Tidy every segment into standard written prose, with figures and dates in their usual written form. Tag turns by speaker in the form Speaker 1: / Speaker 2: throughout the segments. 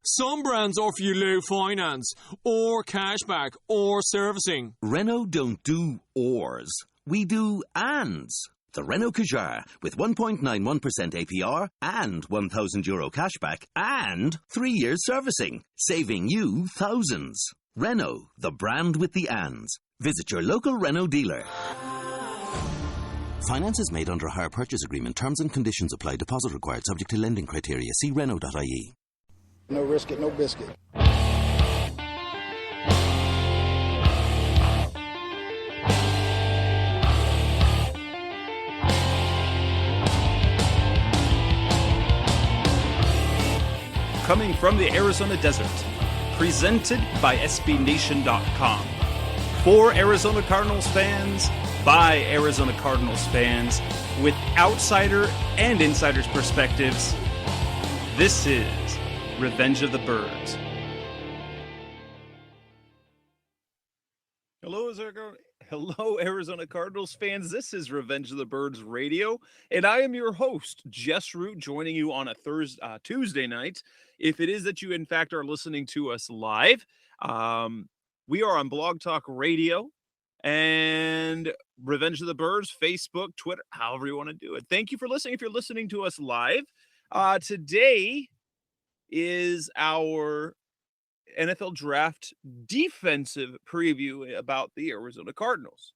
Speaker 1: Some brands offer you low finance, or cashback, or servicing.
Speaker 2: Renault don't do ors. We do ands. The Renault Kadjar with 1.91% APR and €1,000 cashback and 3 years servicing, saving you thousands. Renault, the brand with the ands. Visit your local Renault dealer. Finance is made under a hire purchase agreement. Terms and conditions apply. Deposit required subject to lending criteria. See Renault.ie.
Speaker 3: No risk it, no biscuit.
Speaker 4: Coming from the Arizona desert, presented by SBNation.com. For Arizona Cardinals fans, by Arizona Cardinals fans, with outsider and insider's perspectives, this is Revenge of the Birds. Hello, Arizona Cardinals fans. This is Revenge of the Birds Radio, and I am your host, Jess Root, joining you on a Tuesday night. If it is that you, in fact, are listening to us live, we are on Blog Talk Radio and Revenge of the Birds, Facebook, Twitter, however you want to do it. Thank you for listening. If you're listening to us live, today is our NFL Draft defensive preview about the Arizona Cardinals.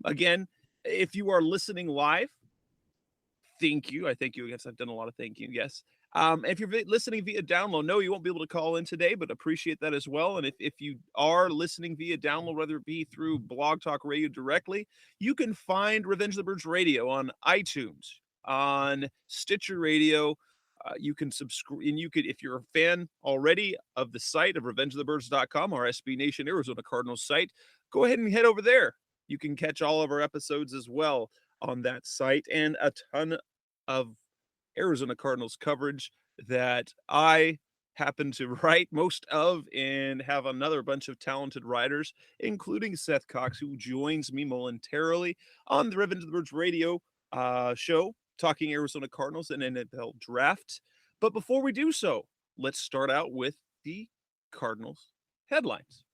Speaker 4: Again, if you are listening live, thank you. I thank you. I guess I've done a lot of thank you. Yes. If you're listening via download, no, you won't be able to call in today, but appreciate that as well. And if you are listening via download, whether it be through Blog Talk Radio directly, you can find Revenge of the Birds Radio on iTunes, on Stitcher Radio. You can subscribe, and you could, if you're a fan already of the site of RevengeOfTheBirds.com, our SB Nation Arizona Cardinals site, go ahead and head over there. You can catch all of our episodes as well on that site, and a ton of Arizona Cardinals coverage that I happen to write most of, and have another bunch of talented writers, including Seth Cox, who joins me momentarily on the Revenge of the Birds Radio show, talking Arizona Cardinals and NFL Draft. But before we do so, let's start out with the Cardinals headlines.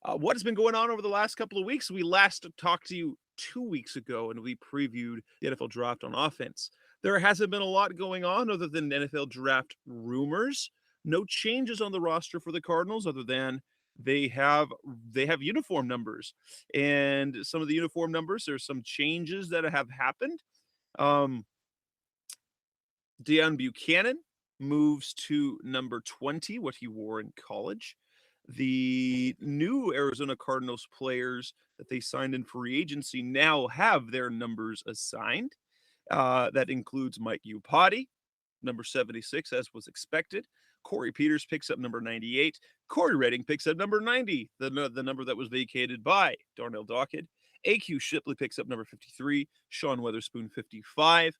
Speaker 4: What has been going on over the last couple of weeks? We last talked to you 2 weeks ago, and we previewed the NFL Draft on offense. There hasn't been a lot going on other than NFL Draft rumors. No changes on the roster for the Cardinals other than they have uniform numbers. And some of the uniform numbers, there's some changes that have happened. Deion Buchanan moves to number 20, what he wore in college. The new Arizona Cardinals players that they signed in free agency now have their numbers assigned. That includes Mike Iupati, number 76, as was expected. Corey Peters picks up number 98. Corey Redding picks up number 90, the number that was vacated by Darnell Dockett. A.Q. Shipley picks up number 53. Sean Weatherspoon, 55.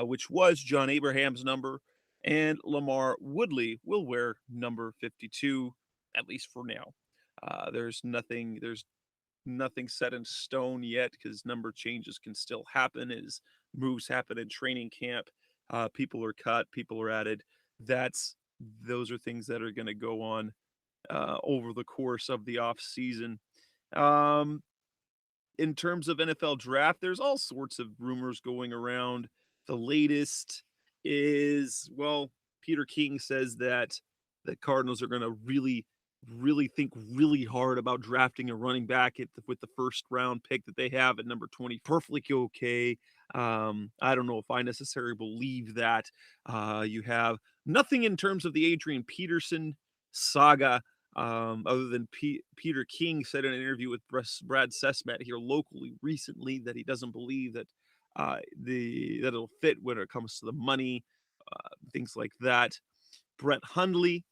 Speaker 4: Which was John Abraham's number, and Lamar Woodley will wear number 52, at least for now. There's nothing set in stone yet, because number changes can still happen as moves happen in training camp. People are cut, people are added. Those are things that are going to go on over the course of the off season. In terms of NFL Draft, there's all sorts of rumors going around. The latest is, Peter King says that the Cardinals are going to really think really hard about drafting a running back with the first round pick that they have at number 20. Perfectly okay. I don't know if I necessarily believe that. You have nothing in terms of the Adrian Peterson saga, other than Peter King said in an interview with Brad Sesmet here locally recently that he doesn't believe that that it'll fit when it comes to the money, things like that. Brett Hundley,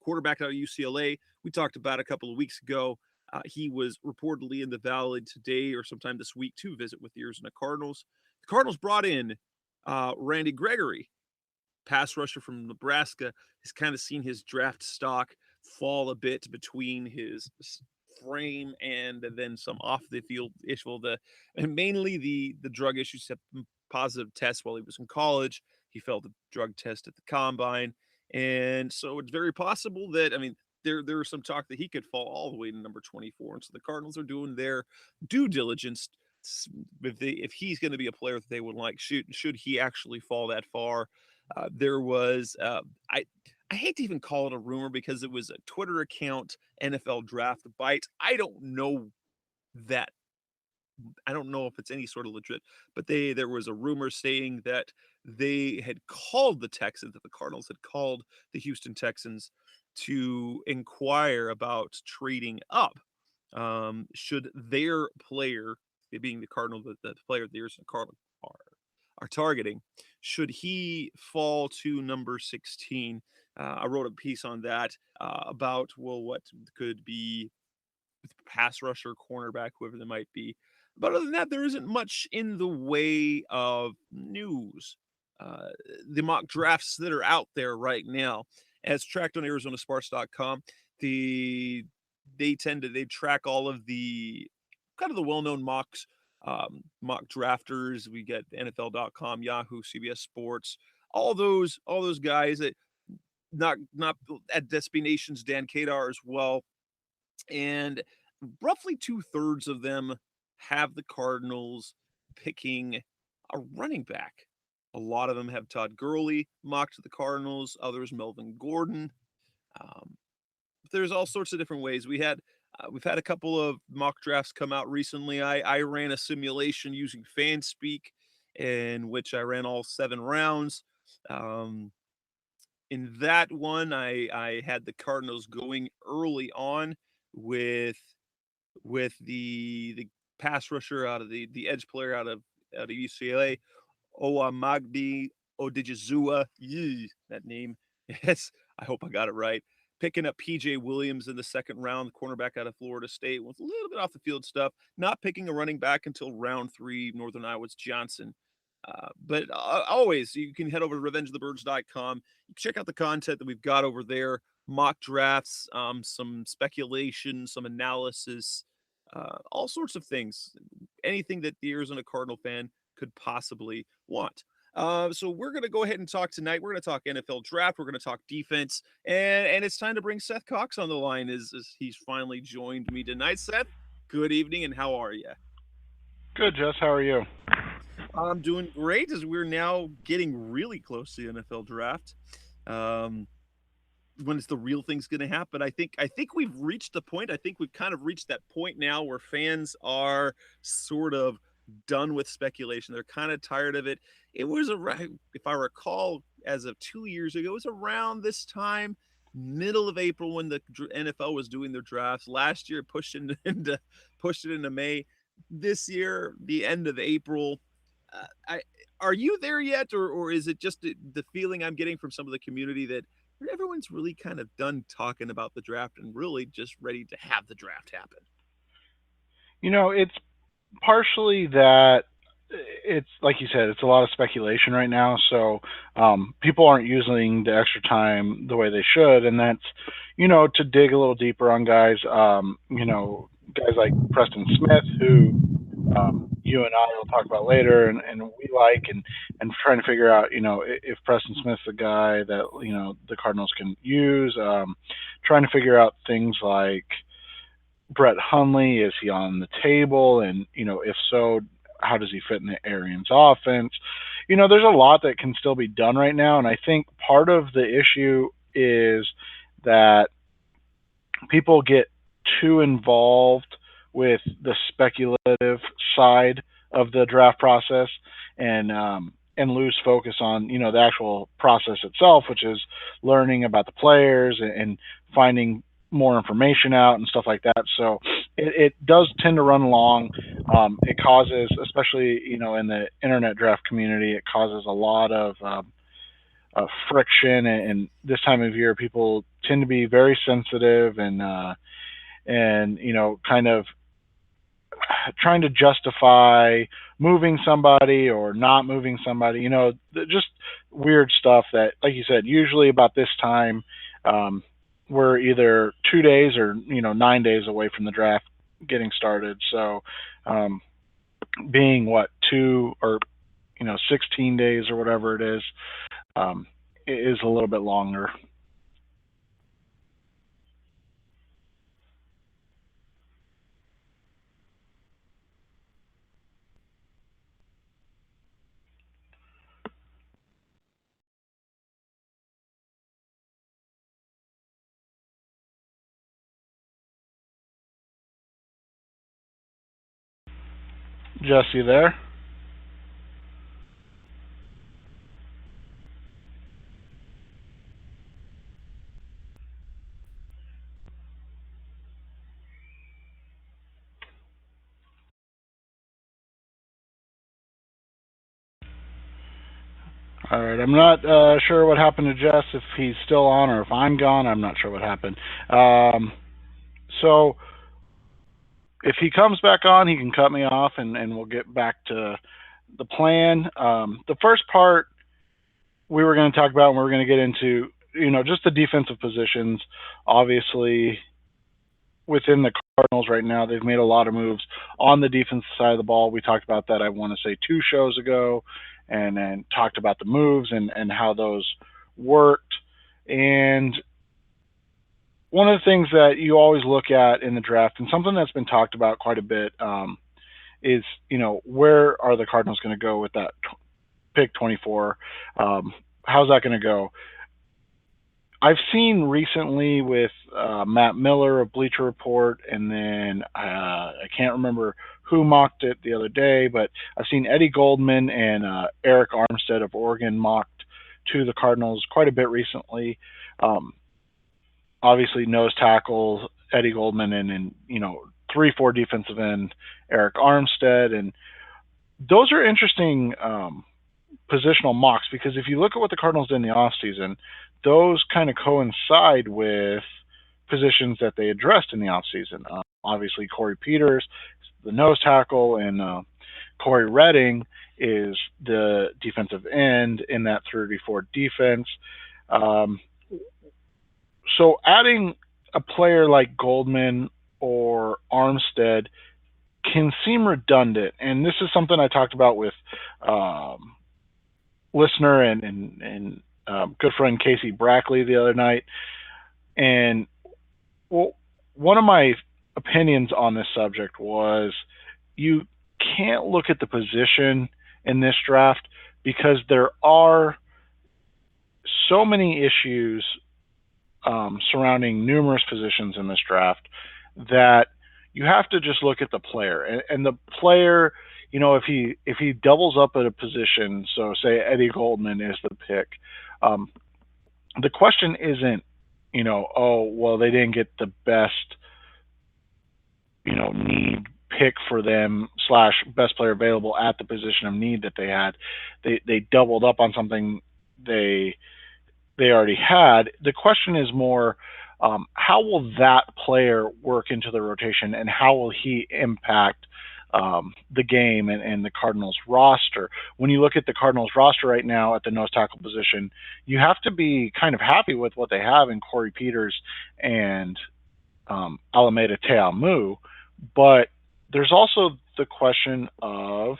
Speaker 4: quarterback out of UCLA, we talked about a couple of weeks ago. He was reportedly in the Valley today or sometime this week to visit with the Arizona Cardinals. The Cardinals brought in Randy Gregory, pass rusher from Nebraska. Has kind of seen his draft stock fall a bit between his frame and then some off the field issue. And mainly the drug issues, have positive tests while he was in college. He failed the drug test at the combine. And so it's very possible that, I mean, there was some talk that he could fall all the way to number 24. And so the Cardinals are doing their due diligence if he's going to be a player that they would like, should he actually fall that far. There was I hate to even call it a rumor because it was a Twitter account, NFL Draft Bite. That I don't know if it's any sort of legit, but there was a rumor saying that they had called the Texans, that the Cardinals had called the Houston Texans to inquire about trading up. Should their player, it being the Cardinal, the player the Arizona Cardinals are targeting, should he fall to number 16? I wrote a piece on that about, well, what could be pass rusher, cornerback, whoever they might be. But other than that, there isn't much in the way of news. Uh, the mock drafts that are out there right now, as tracked on ArizonaSports.com, they track all of the kind of the well-known mock drafters. We get NFL.com, Yahoo, CBS Sports, all those guys that not at Destinations, Dan Kadar as well. And roughly 2/3 of them have the Cardinals picking a running back. A lot of them have Todd Gurley mocked to the Cardinals, others Melvin Gordon. Um, there's all sorts of different ways. We've had a couple of mock drafts come out recently. I ran a simulation using FanSpeak in which I ran all 7 rounds. In that one, I had the Cardinals going early on with the pass rusher out of the edge player out of UCLA, Oamagdi Odigizua. That name. Yes, I hope I got it right. Picking up PJ Williams in the second round, cornerback out of Florida State, with a little bit off the field stuff. Not picking a running back until round 3, Northern Iowa's Johnson. But always, you can head over to revengeofthebirds.com. Check out the content that we've got over there, mock drafts, some speculation, some analysis, all sorts of things, anything that the Arizona Cardinal fan could possibly want. So we're going to go ahead and talk tonight. We're going to talk NFL draft. We're going to talk defense. And it's time to bring Seth Cox on the line as he's finally joined me tonight. Seth, good evening, and how are you?
Speaker 5: Good, Jess. How are you?
Speaker 4: I'm doing great as we're now getting really close to the NFL draft. When is the real thing's going to happen? I think we've reached the point. I think we've kind of reached that point now where fans are sort of done with speculation. They're kind of tired of it. It was around, if I recall, as of 2 years ago, it was around this time, middle of April, when the NFL was doing their drafts. Last year, pushed it into May. This year, the end of April. Are you there yet, or is it just the feeling I'm getting from some of the community that everyone's really kind of done talking about the draft and really just ready to have the draft happen?
Speaker 5: It's partially that it's like you said, it's a lot of speculation right now. So people aren't using the extra time the way they should, and that's to dig a little deeper on guys. Guys like Preston Smith, who you and I will talk about later, and we like, and trying to figure out, if Preston Smith's the guy that the Cardinals can use. Trying to figure out things like Brett Hundley, is he on the table, and if so, how does he fit in the Arians offense? There's a lot that can still be done right now, and I think part of the issue is that people get too involved with the speculative side of the draft process and lose focus on the actual process itself, which is learning about the players and finding more information out and stuff like that. So it does tend to run long. It causes, especially in the internet draft community, it causes a lot of friction, and this time of year people tend to be very sensitive and kind of trying to justify moving somebody or not moving somebody, just weird stuff that, like you said, usually about this time, we're either 2 days or, 9 days away from the draft getting started. So, being 2 or, 16 days or whatever it is, is a little bit longer. Jesse there? All right, I'm not sure what happened to Jess, if he's still on or if I'm gone. I'm not sure what happened. So if he comes back on, he can cut me off, and we'll get back to the plan. The first part we were going to talk about, and we're going to get into, just the defensive positions. Obviously, within the Cardinals right now, they've made a lot of moves on the defensive side of the ball. We talked about that, I want to say, 2 shows ago, and then talked about the moves and how those worked. And one of the things that you always look at in the draft, and something that's been talked about quite a bit, is, where are the Cardinals going to go with that pick 24? How's that going to go? I've seen recently with Matt Miller of Bleacher Report, and then I can't remember who mocked it the other day, but I've seen Eddie Goldman and Eric Armstead of Oregon mocked to the Cardinals quite a bit recently. Obviously, nose tackle Eddie Goldman, and 3-4 defensive end Eric Armstead, and those are interesting positional mocks, because if you look at what the Cardinals did in the offseason, those kind of coincide with positions that they addressed in the offseason. Obviously, Corey Peters, the nose tackle, and Corey Redding is the defensive end in that 34 defense. So adding a player like Goldman or Armstead can seem redundant, and this is something I talked about with listener and good friend Casey Brackley the other night. And one of my opinions on this subject was, you can't look at the position in this draft because there are so many issues surrounding numerous positions in this draft that you have to just look at the player. And the player, if he doubles up at a position, so say Eddie Goldman is the pick, the question isn't, they didn't get the best, need pick for them / best player available at the position of need that they had. They doubled up on something they already had. The question is more, how will that player work into the rotation, and how will he impact the game and the Cardinals roster? When you look at the Cardinals roster right now at the nose tackle position, you have to be kind of happy with what they have in Corey Peters and Alameda Te'amu, but there's also the question of,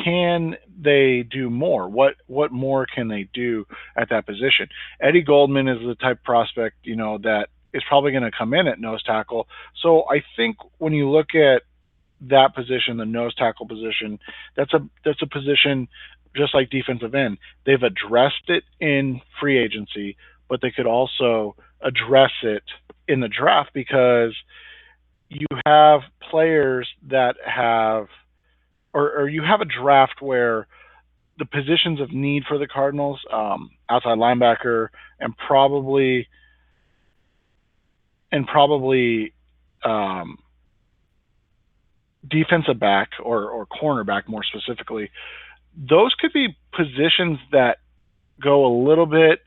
Speaker 5: can they do more? What more can they do at that position? Eddie Goldman is the type of prospect, that is probably going to come in at nose tackle. So I think when you look at that position, the nose tackle position, that's a position just like defensive end. They've addressed it in free agency, but they could also address it in the draft, because you have players that have, or you have a draft where the positions of need for the Cardinals, outside linebacker and probably defensive back or cornerback more specifically, those could be positions that go a little bit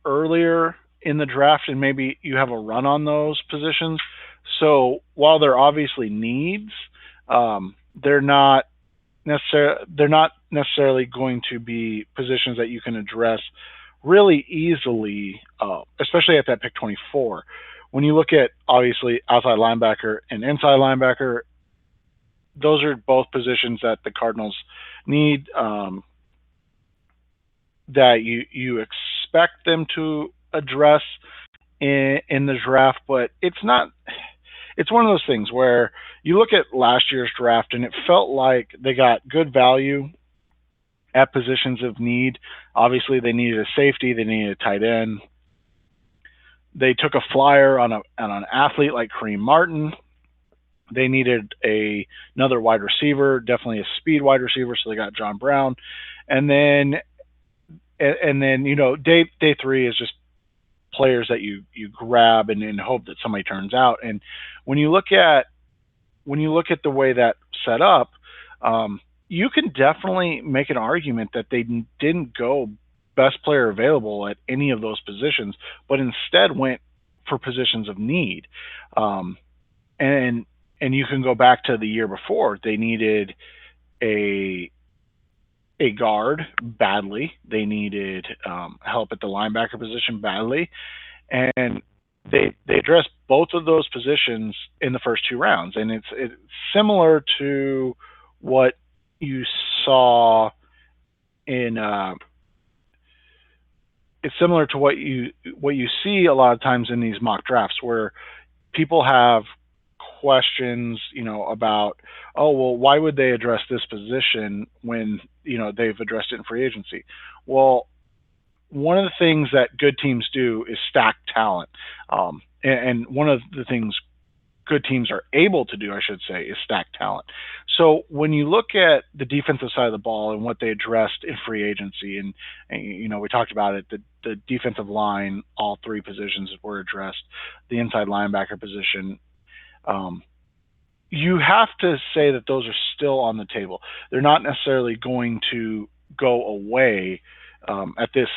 Speaker 5: earlier in the draft, and maybe you have a run on those positions. So while they're obviously needs, they're not necessarily going to be positions that you can address really easily, especially at that pick 24. When you look at, obviously, outside linebacker and inside linebacker, those are both positions that the Cardinals need that you expect them to address in the draft, but it's not. It's one of those things where you look at last year's draft and it felt like they got good value at positions of need. Obviously, they needed a safety, they needed a tight end. They took a flyer on an athlete like Kareem Martin. They needed another wide receiver, definitely a speed wide receiver, so they got John Brown. And then day three is just players that you grab and hope that somebody turns out. And when you look at the way that set up, you can definitely make an argument that they didn't go best player available at any of those positions, but instead went for positions of need. And you can go back to the year before. They needed a guard badly. They needed help at the linebacker position badly. And they addressed both of those positions in the first 2 rounds. And it's similar to what you saw in it's similar to what you see a lot of times in these mock drafts, where people have questions, about, oh, well, why would they address this position when, they've addressed it in free agency? Well, one of the things that good teams do is stack talent. And one of the things good teams are able to do, I should say, is stack talent. So when you look at the defensive side of the ball and what they addressed in free agency, and we talked about it, the defensive line, all 3 positions were addressed, the inside linebacker position, you have to say that those are still on the table. They're not necessarily going to go away at this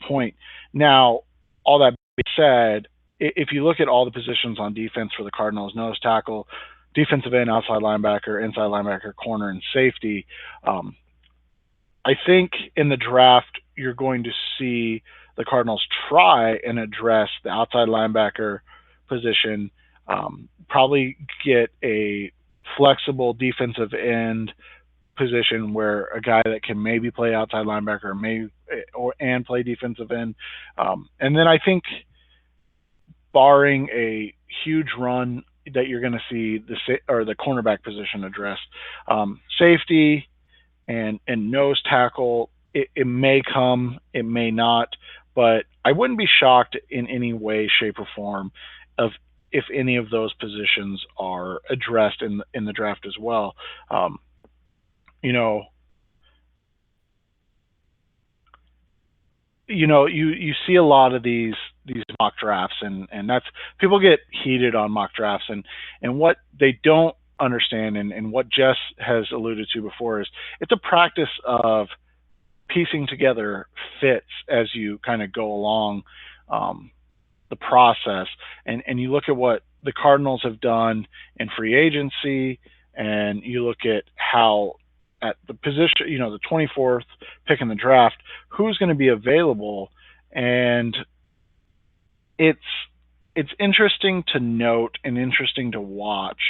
Speaker 5: point. Now, all that being said, if you look at all the positions on defense for the Cardinals, nose tackle, defensive end, outside linebacker, inside linebacker, corner, and safety, I think in the draft you're going to see the Cardinals try and address the outside linebacker position, probably get a flexible defensive end position where a guy that can maybe play outside linebacker and play defensive end. And then I think, barring a huge run, that you're going to see the cornerback position addressed. Safety and nose tackle, it may come, it may not, but I wouldn't be shocked in any way, shape, or form if any of those positions are addressed in the draft as well. You see a lot of these mock drafts, and that's, people get heated on mock drafts, and what they don't understand, and what Jess has alluded to before, is it's a practice of piecing together fits as you kind of go along the process, and you look at what the Cardinals have done in free agency, and you look at how at the position, the 24th pick in the draft, who's going to be available. And it's interesting to note and interesting to watch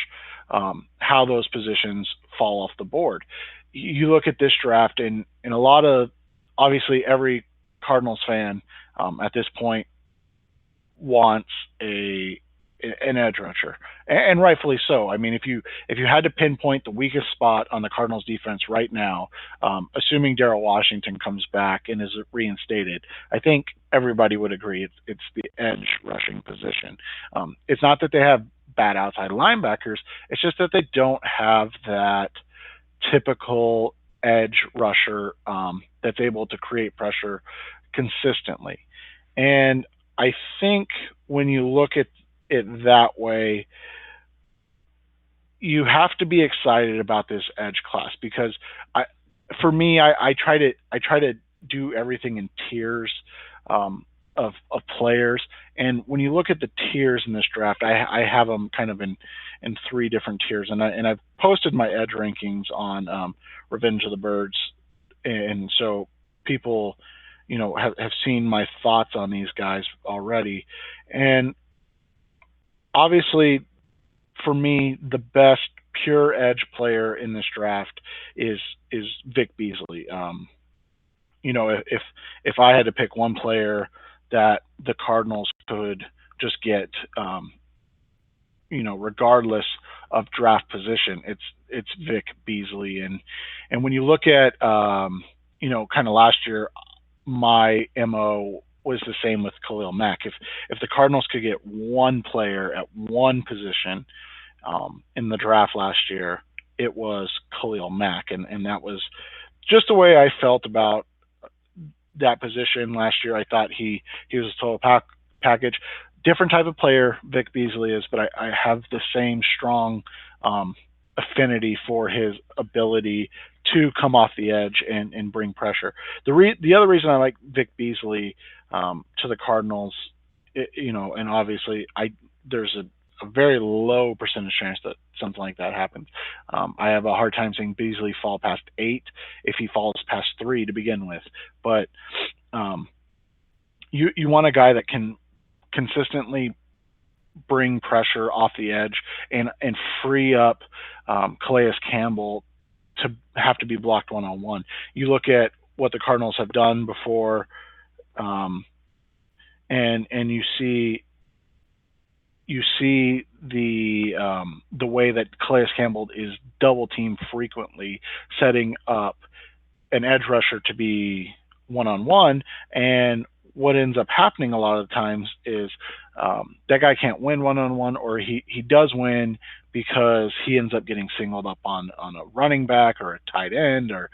Speaker 5: how those positions fall off the board. You look at this draft, and a lot of, obviously every Cardinals fan at this point wants an edge rusher, and rightfully so. I mean, if you had to pinpoint the weakest spot on the Cardinals defense right now, assuming Darrell Washington comes back and is reinstated, I think everybody would agree it's the edge rushing position. It's not that they have bad outside linebackers, it's just that they don't have that typical edge rusher that's able to create pressure consistently. And I think when you look at it that way, you have to be excited about this edge class, because I try to do everything in tiers of players, and when you look at the tiers in this draft, I have them kind of in 3 different tiers, and I've posted my edge rankings on Revenge of the Birds, and so people have seen my thoughts on these guys already. And obviously, for me, the best pure edge player in this draft is Vic Beasley. If I had to pick one player that the Cardinals could just get, regardless of draft position, it's Vic Beasley. And when you look at, kind of last year, my MO was the same with Khalil Mack. If the Cardinals could get one player at one position in the draft last year, it was Khalil Mack, and that was just the way I felt about that position last year. I thought he was a total package. Different type of player Vic Beasley is, but I have the same strong affinity for his ability to come off the edge and bring pressure. The other reason I like Vic Beasley to the Cardinals, and obviously there's a very low percentage chance that something like that happens. I have a hard time seeing Beasley fall past 8 if he falls past 3 to begin with. But you want a guy that can consistently bring pressure off the edge and free up Calais Campbell to have to be blocked one-on-one. You look at what the Cardinals have done before, and you see the way that Calais Campbell is double teamed frequently, setting up an edge rusher to be one-on-one. And what ends up happening a lot of the times is that guy can't win one-on-one, or he does win because he ends up getting singled up on a running back or a tight end, or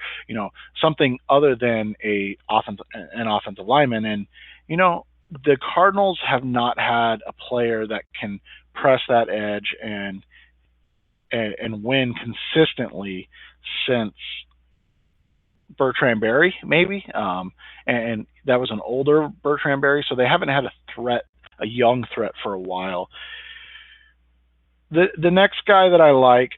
Speaker 5: something other than an offensive lineman. And the Cardinals have not had a player that can press that edge and win consistently since Bertrand Berry, maybe. And that was an older Bertrand Berry, so they haven't had a young threat for a while. The next guy that I like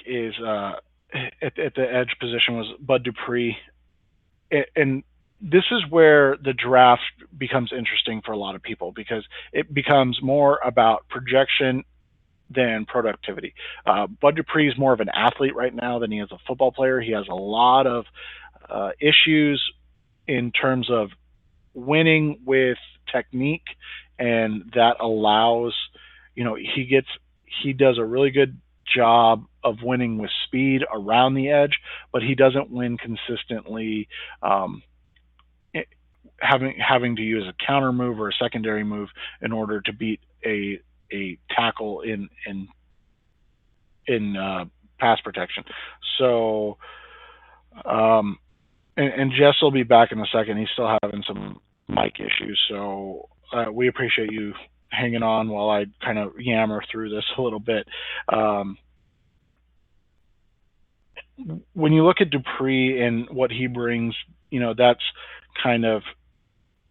Speaker 5: is at the edge position was Bud Dupree. And this is where the draft becomes interesting for a lot of people, because it becomes more about projection than productivity. Bud Dupree is more of an athlete right now than he is a football player. He has a lot of issues in terms of winning with technique, and that allows, he does a really good job of winning with speed around the edge, but he doesn't win consistently having to use a counter move or a secondary move in order to beat a tackle in pass protection. So and Jess will be back in a second. He's still having some mic issues, so we appreciate you hanging on while I kind of yammer through this a little bit. When you look at Dupree and what he brings, that's kind of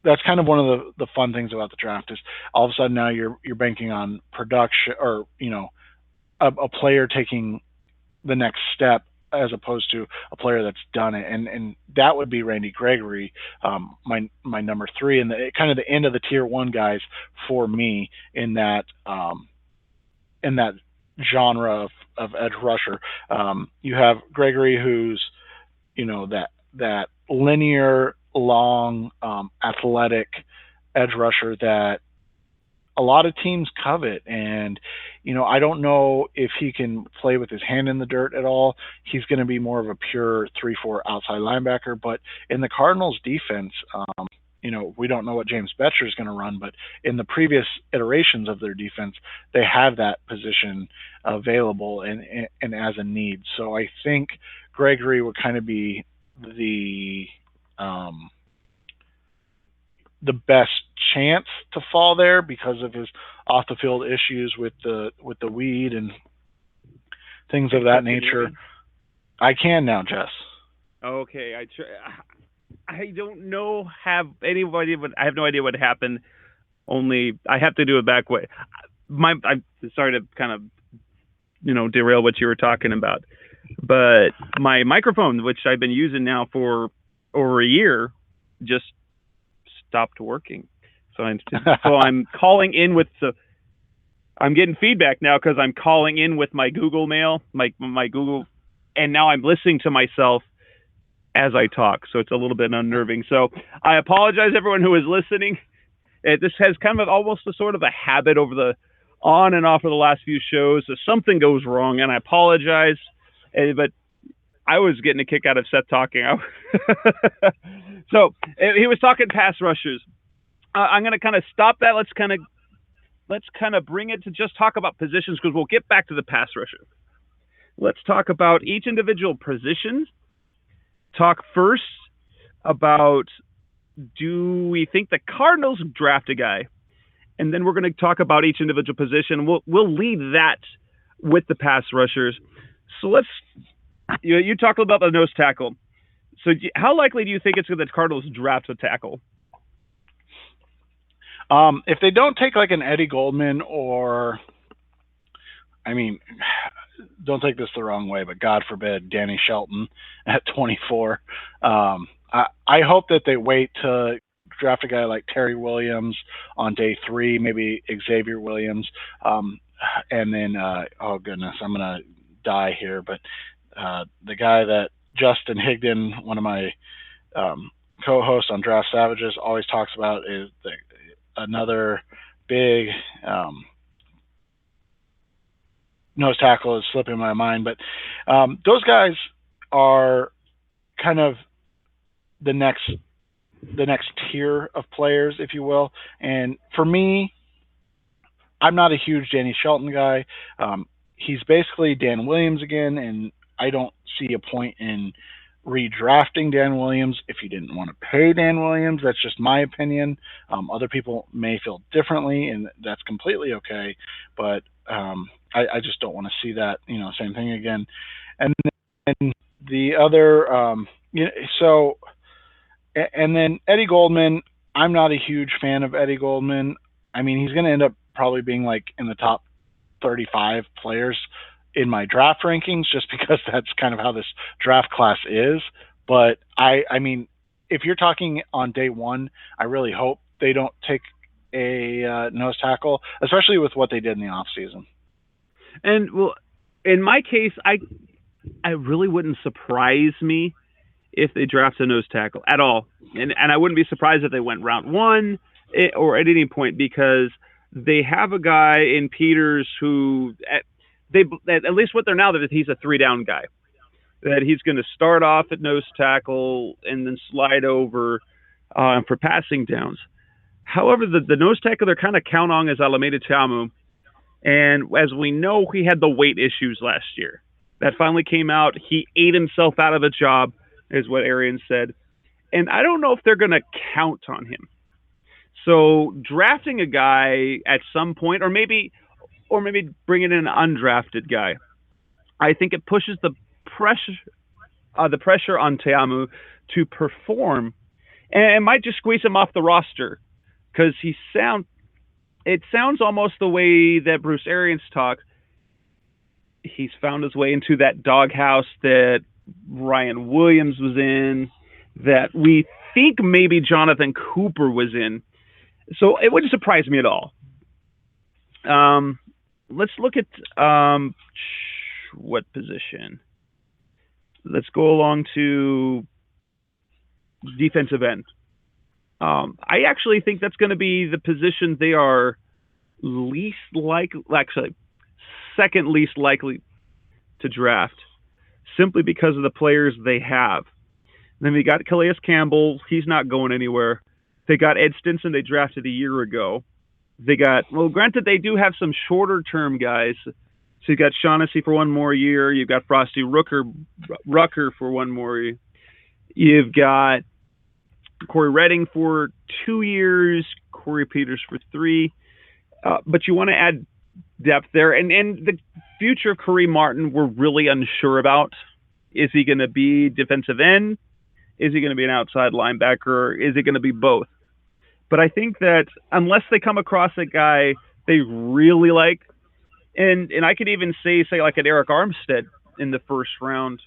Speaker 5: one of the fun things about the draft is all of a sudden now you're banking on production, or a player taking the next step as opposed to a player that's done it, and that would be Randy Gregory, my number 3, and kind of the end of the tier 1 guys for me in that genre of edge rusher. You have Gregory, who's that linear, long, athletic edge rusher that a lot of teams covet. And I don't know if he can play with his hand in the dirt at all. He's going to be more of a pure 3-4 outside linebacker. But in the Cardinals defense, we don't know what James Betcher is going to run, but in the previous iterations of their defense, they have that position available and as a need. So I think Gregory would kind of be the best chance to fall there because of his off the field issues with the weed and things of that nature. I can now, Jess.
Speaker 4: Okay, I don't know, have any idea, but I have no idea what happened. Only I have to do it back way. I'm sorry to kind of, derail what you were talking about, but my microphone, which I've been using now for over a year, just stopped working. So I'm calling in with I'm getting feedback now because I'm calling in with my Google Mail, my Google, and now I'm listening to myself as I talk. So it's a little bit unnerving. So I apologize, everyone who is listening. This has kind of almost a sort of a habit over the on and off of the last few shows. If something goes wrong, and I apologize, but I was getting a kick out of Seth talking. So he was talking pass rushers. I'm going to kind of stop that. Let's kind of bring it to just talk about positions, because we'll get back to the pass rusher. Let's talk about each individual position. Talk first about, do we think the Cardinals draft a guy? And then we're going to talk about each individual position. We'll lead that with the pass rushers. So you talk about the nose tackle. So how likely do you think it's that the Cardinals draft a tackle?
Speaker 5: If they don't take like an Eddie Goldman, or, I mean, don't take this the wrong way, but God forbid, Danny Shelton at 24. I hope that they wait to draft a guy like Terry Williams on day 3, maybe Xavier Williams. And then, oh goodness, I'm going to die here, but the guy that Justin Higdon, one of my co-hosts on Draft Savages, always talks about is another big nose tackle is slipping my mind, but those guys are kind of the next tier of players, if you will. And for me, I'm not a huge Danny Shelton guy. He's basically Dan Williams again, and I don't see a point in redrafting Dan Williams if you didn't want to pay Dan Williams. That's just my opinion. Other people may feel differently, and that's completely okay. But I just don't want to see that, same thing again. And then the other, and then Eddie Goldman, I'm not a huge fan of Eddie Goldman. I mean, he's going to end up probably being like in the top 35 players in my draft rankings, just because that's kind of how this draft class is. But I mean, if you're talking on day 1, I really hope they don't take a nose tackle, especially with what they did in the offseason.
Speaker 4: And well, in my case, I really wouldn't surprise me if they draft a nose tackle at all. And I wouldn't be surprised if they went round 1 or at any point, because they have a guy in Peters who at least what they're now, that he's a 3-down guy, that he's going to start off at nose tackle and then slide over for passing downs. However, the nose tackle they're kind of count on is Alameda Tamu. And as we know, he had the weight issues last year. That finally came out. He ate himself out of a job, is what Arian said. And I don't know if they're going to count on him. So drafting a guy at some point, or maybe bringing in an undrafted guy, I think it pushes the pressure on Teamu to perform, and it might just squeeze him off the roster, because it sounds almost the way that Bruce Arians talked. He's found his way into that doghouse that Ryan Williams was in, that we think maybe Jonathan Cooper was in. So it wouldn't surprise me at all. Let's look at what position. Let's go along to defensive end. I actually think that's going to be the position they are second least likely to draft, simply because of the players they have. Then we got Calais Campbell. He's not going anywhere. They got Ed Stinson, they drafted a year ago. They got, well, granted, they do have some shorter-term guys. So you got Shaughnessy for 1 more year. You've got Frosty Rucker for 1 more year. You've got Corey Redding for 2 years, Corey Peters for 3. But you want to add depth there. And the future of Kareem Martin, we're really unsure about. Is he going to be defensive end? Is he going to be an outside linebacker? Is it going to be both? But I think that unless they come across a guy they really like, and I could even say like an Eric Armstead in the first round,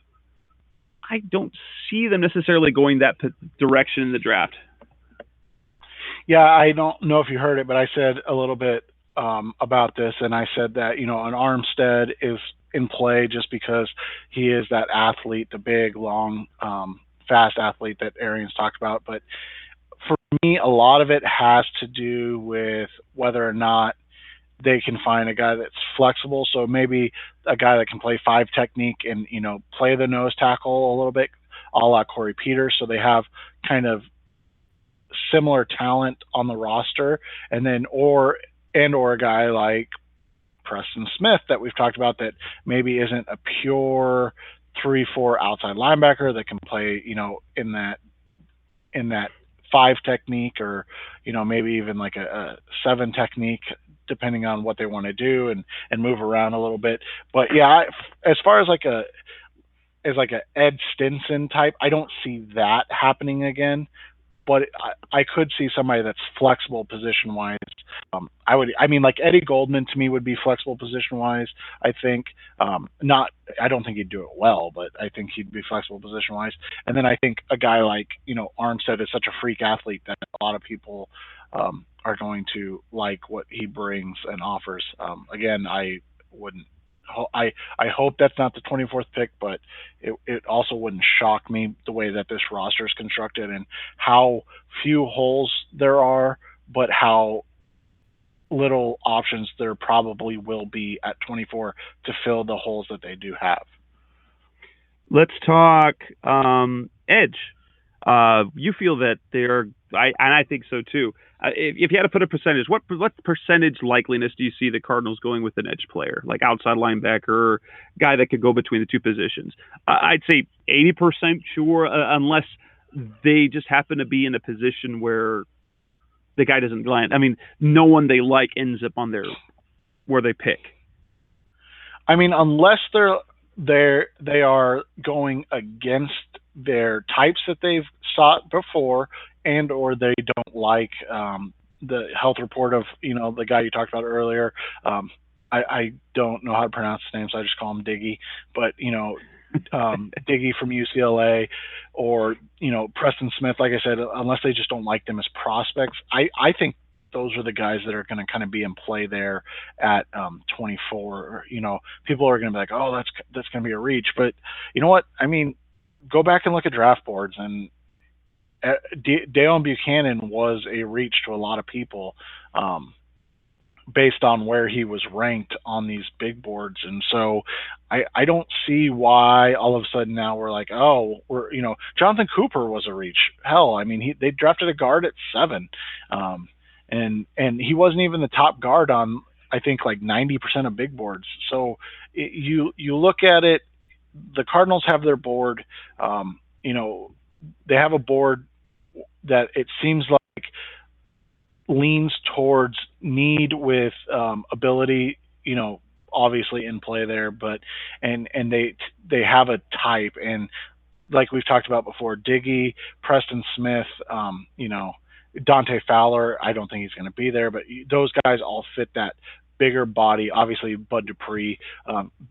Speaker 4: I don't see them necessarily going that direction in the draft.
Speaker 5: Yeah, I don't know if you heard it, but I said a little bit about this, and I said that, an Armstead is in play just because he is that athlete, the big, long, fast athlete that Arians talked about. But for me, a lot of it has to do with whether or not they can find a guy that's flexible. So maybe a guy that can play 5 technique and, play the nose tackle a little bit, a la Corey Peters. So they have kind of similar talent on the roster, and then or a guy like Preston Smith that we've talked about that maybe isn't a pure 3-4 outside linebacker that can play, in that 5 technique, or maybe even like a 7 technique, depending on what they want to do and move around a little bit. But yeah, as far as like a Ed Stinson type, I don't see that happening again. But I could see somebody that's flexible position wise. Like Eddie Goldman to me would be flexible position wise. I think I don't think he'd do it well, but I think he'd be flexible position wise. And then I think a guy like Armstead is such a freak athlete that a lot of people are going to like what he brings and offers. Again, I hope that's not the 24th pick, but it also wouldn't shock me the way that this roster is constructed and how few holes there are, but how little options there probably will be at 24 to fill the holes that they do have.
Speaker 6: Let's talk edge. You feel that and I think so too. If you had to put a percentage, what percentage likeliness do you see the Cardinals going with an edge player, like outside linebacker, or guy that could go between the two positions? I'd say 80% sure, unless they just happen to be in a position where the guy doesn't land. I mean, no one they like ends up on where they pick.
Speaker 5: I mean, unless they are going against their types that they've sought before, and or they don't like the health report of the guy you talked about earlier. I don't know how to pronounce his name, so I just call him Diggy. But Diggy from UCLA, or Preston Smith, like I said, unless they just don't like them as prospects, I think those are the guys that are going to kind of be in play there at 24. People are going to be like, oh, that's going to be a reach. But you know what? I mean, go back and look at draft boards, and Dalen Buchanan was a reach to a lot of people based on where he was ranked on these big boards. And so I don't see why all of a sudden now we're like, oh, Jonathan Cooper was a reach. Hell, I mean, they drafted a guard at 7. And he wasn't even the top guard on, I think, like 90% of big boards. So you look at it, the Cardinals have their board, they have a board that it seems like leans towards need with ability, obviously in play there, but and they have a type, and like we've talked about before, Diggy, Preston Smith, Dante Fowler, I don't think he's going to be there, but those guys all fit that bigger body. Obviously Bud Dupree,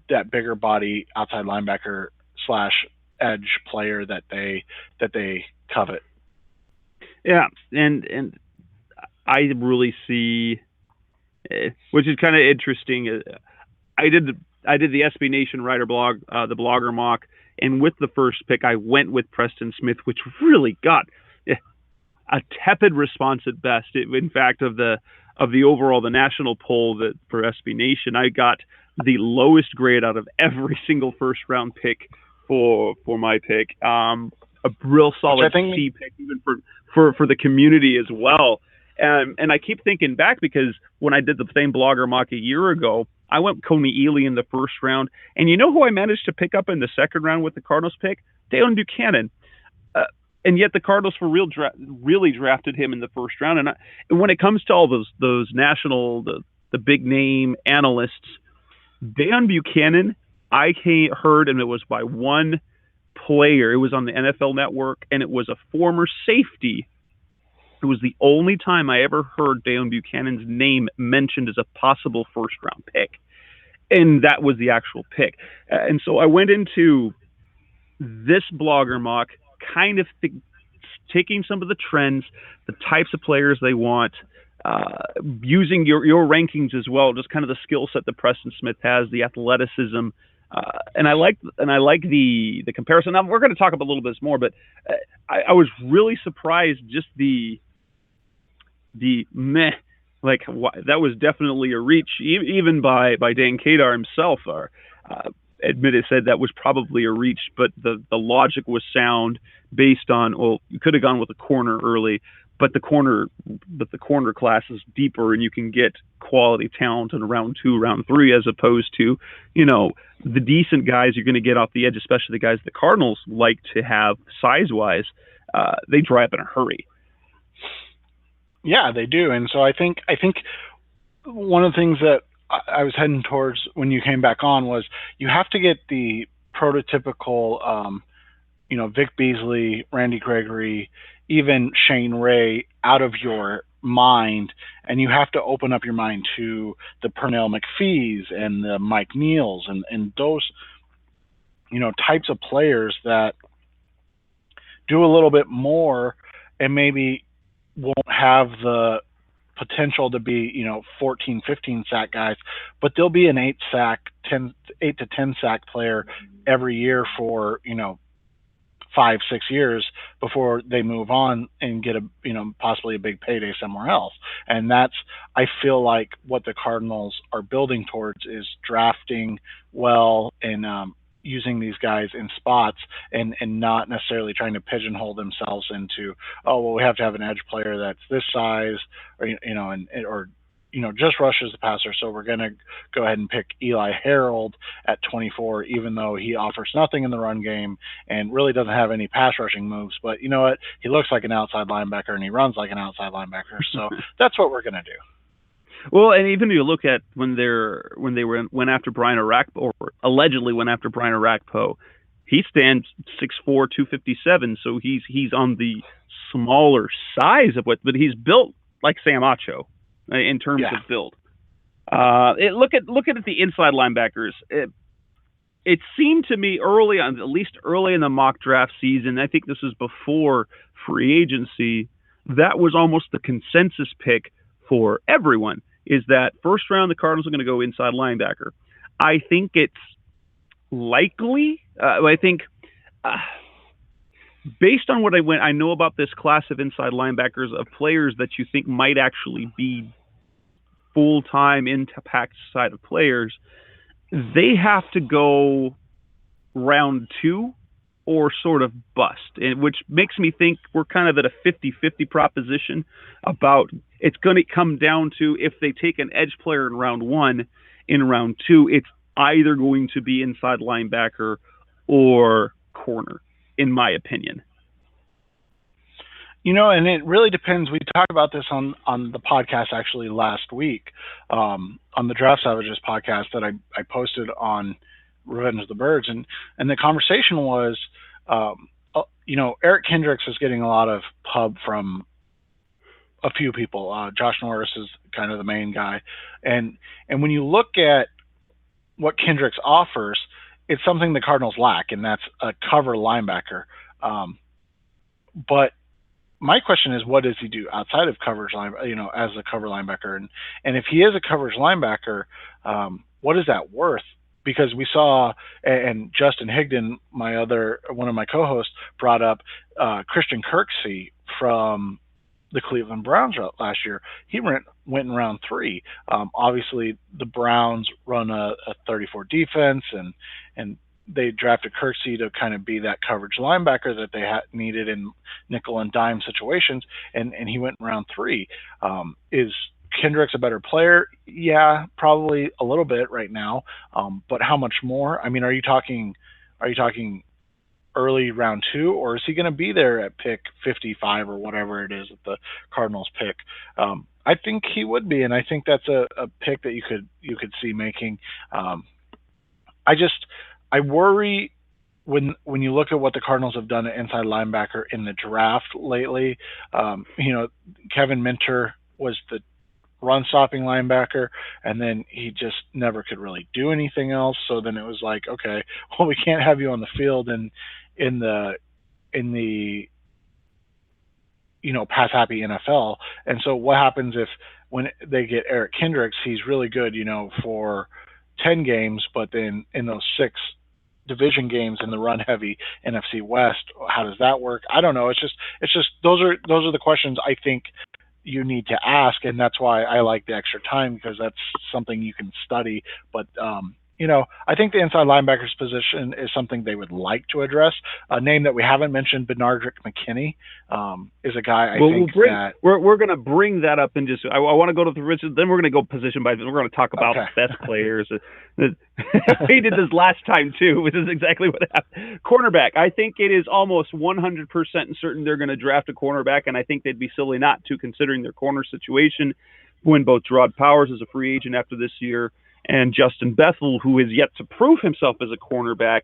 Speaker 5: that bigger body outside linebacker / edge player that they covet.
Speaker 6: Yeah, and I really see, which is kind of interesting. I did the SB Nation Writer blog, the Blogger mock, and with the first pick, I went with Preston Smith, which really got a tepid response at best. In fact, of the overall, the national poll that for SB Nation, I got the lowest grade out of every single first round pick for my pick. A real solid C pick, even for the community as well. And I keep thinking back, because when I did the same Blogger mock a year ago, I went Coney Ely in the first round. And you know who I managed to pick up in the second round with the Cardinals pick? Dalen Buchanan. And yet the Cardinals really drafted him in the first round. And when it comes to all those national, the big name analysts, Dalen Buchanan, I heard, and it was by one player. It was on the NFL Network, and it was a former safety. It was the only time I ever heard Dalen Buchanan's name mentioned as a possible first-round pick. And that was the actual pick. And so I went into this Blogger mock kind of taking some of the trends, the types of players they want, using your rankings as well, just kind of the skill set that Preston Smith has, the athleticism, and I like the comparison. Now we're going to talk about a little bit more, but I was really surprised just the meh. Like that was definitely a reach, even by Dan Kadar himself. Said that was probably a reach, but the logic was sound based on, well, you could have gone with a corner early, but the corner class is deeper and you can get quality talent in round 2, round 3, as opposed to, the decent guys you're going to get off the edge, especially the guys the Cardinals like to have size-wise. They dry up in a hurry.
Speaker 5: Yeah, they do. And so I think one of the things that I was heading towards when you came back on was you have to get the prototypical, Vic Beasley, Randy Gregory, even Shane Ray out of your mind, and you have to open up your mind to the Pernell McPhees and the Mike Neals and those, types of players that do a little bit more and maybe won't have the potential to be, 14, 15 sack guys, but they'll be an 8 to 10 sack player every year for, 5-6 years before they move on and get possibly a big payday somewhere else. And that's, I feel like, what the Cardinals are building towards is drafting well and using these guys in spots and not necessarily trying to pigeonhole themselves into, we have to have an edge player that's this size or just rushes the passer. So we're going to go ahead and pick Eli Harold at 24, even though he offers nothing in the run game and really doesn't have any pass rushing moves. But you know what? He looks like an outside linebacker and he runs like an outside linebacker. So that's what we're going to do.
Speaker 6: Well, and even if you look at when they went after Brian Arakpo, or allegedly went after Brian Arakpo, he stands 6'4", 257, so he's on the smaller size of but he's built like Sam Acho in terms of build. Look at the inside linebackers. It seemed to me at least early in the mock draft season, I think this was before free agency, that was almost the consensus pick for everyone, is that first round the Cardinals are going to go inside linebacker. I think it's likely. Based on what I know about this class of inside linebackers, of players that you think might actually be full-time impact side of players, they have to go round 2 or sort of bust, which makes me think we're kind of at a 50-50 proposition about it's going to come down to, if they take an edge player in round 1, in round 2, it's either going to be inside linebacker or corner, in my opinion.
Speaker 5: And it really depends. We talked about this on the podcast actually last week, on the Draft Savages podcast that I posted on Revenge of the Birds. And the conversation was, Eric Kendricks is getting a lot of pub from a few people. Josh Norris is kind of the main guy. And when you look at what Kendricks offers, it's something the Cardinals lack, and that's a cover linebacker. But my question is, what does he do outside of coverage as a cover linebacker? And if he is a coverage linebacker, what is that worth? Because we saw, and Justin Higdon, one of my co-hosts, brought up Christian Kirksey from the Cleveland Browns last year. He went in round 3. Obviously, the Browns run a 34 defense, and they drafted Kirksey to kind of be that coverage linebacker that they needed in nickel and dime situations, and he went in round 3. Is Kendricks a better player? Yeah, probably a little bit right now, but how much more? I mean, are you talking early round 2, or is he going to be there at pick 55 or whatever it is that the Cardinals pick? I think he would be, and I think that's a pick that you could see making. I worry when you look at what the Cardinals have done at inside linebacker in the draft lately. Kevin Minter was the run-stopping linebacker, and then he just never could really do anything else. So then it was like, okay, well, we can't have you on the field in the pass happy NFL. And so what happens if when they get Eric Kendricks, he's really good, for 10 games, but then in those 6 division games in the run heavy NFC West, how does that work? I don't know. It's just those are the questions I think you need to ask, and that's why I like the extra time, because that's something you can study. But I think the inside linebackers position is something they would like to address. A name that we haven't mentioned, Benardrick McKinney, is a guy
Speaker 6: we're going to bring that up in just. I want to go to the position, then we're going to go position by. We're going to talk about best players. We did this last time too, which is exactly what happened. Cornerback, I think it is almost 100% certain they're going to draft a cornerback, and I think they'd be silly not to, considering their corner situation. When both Gerard Powers is a free agent after this year, and Justin Bethel, who is yet to prove himself as a cornerback,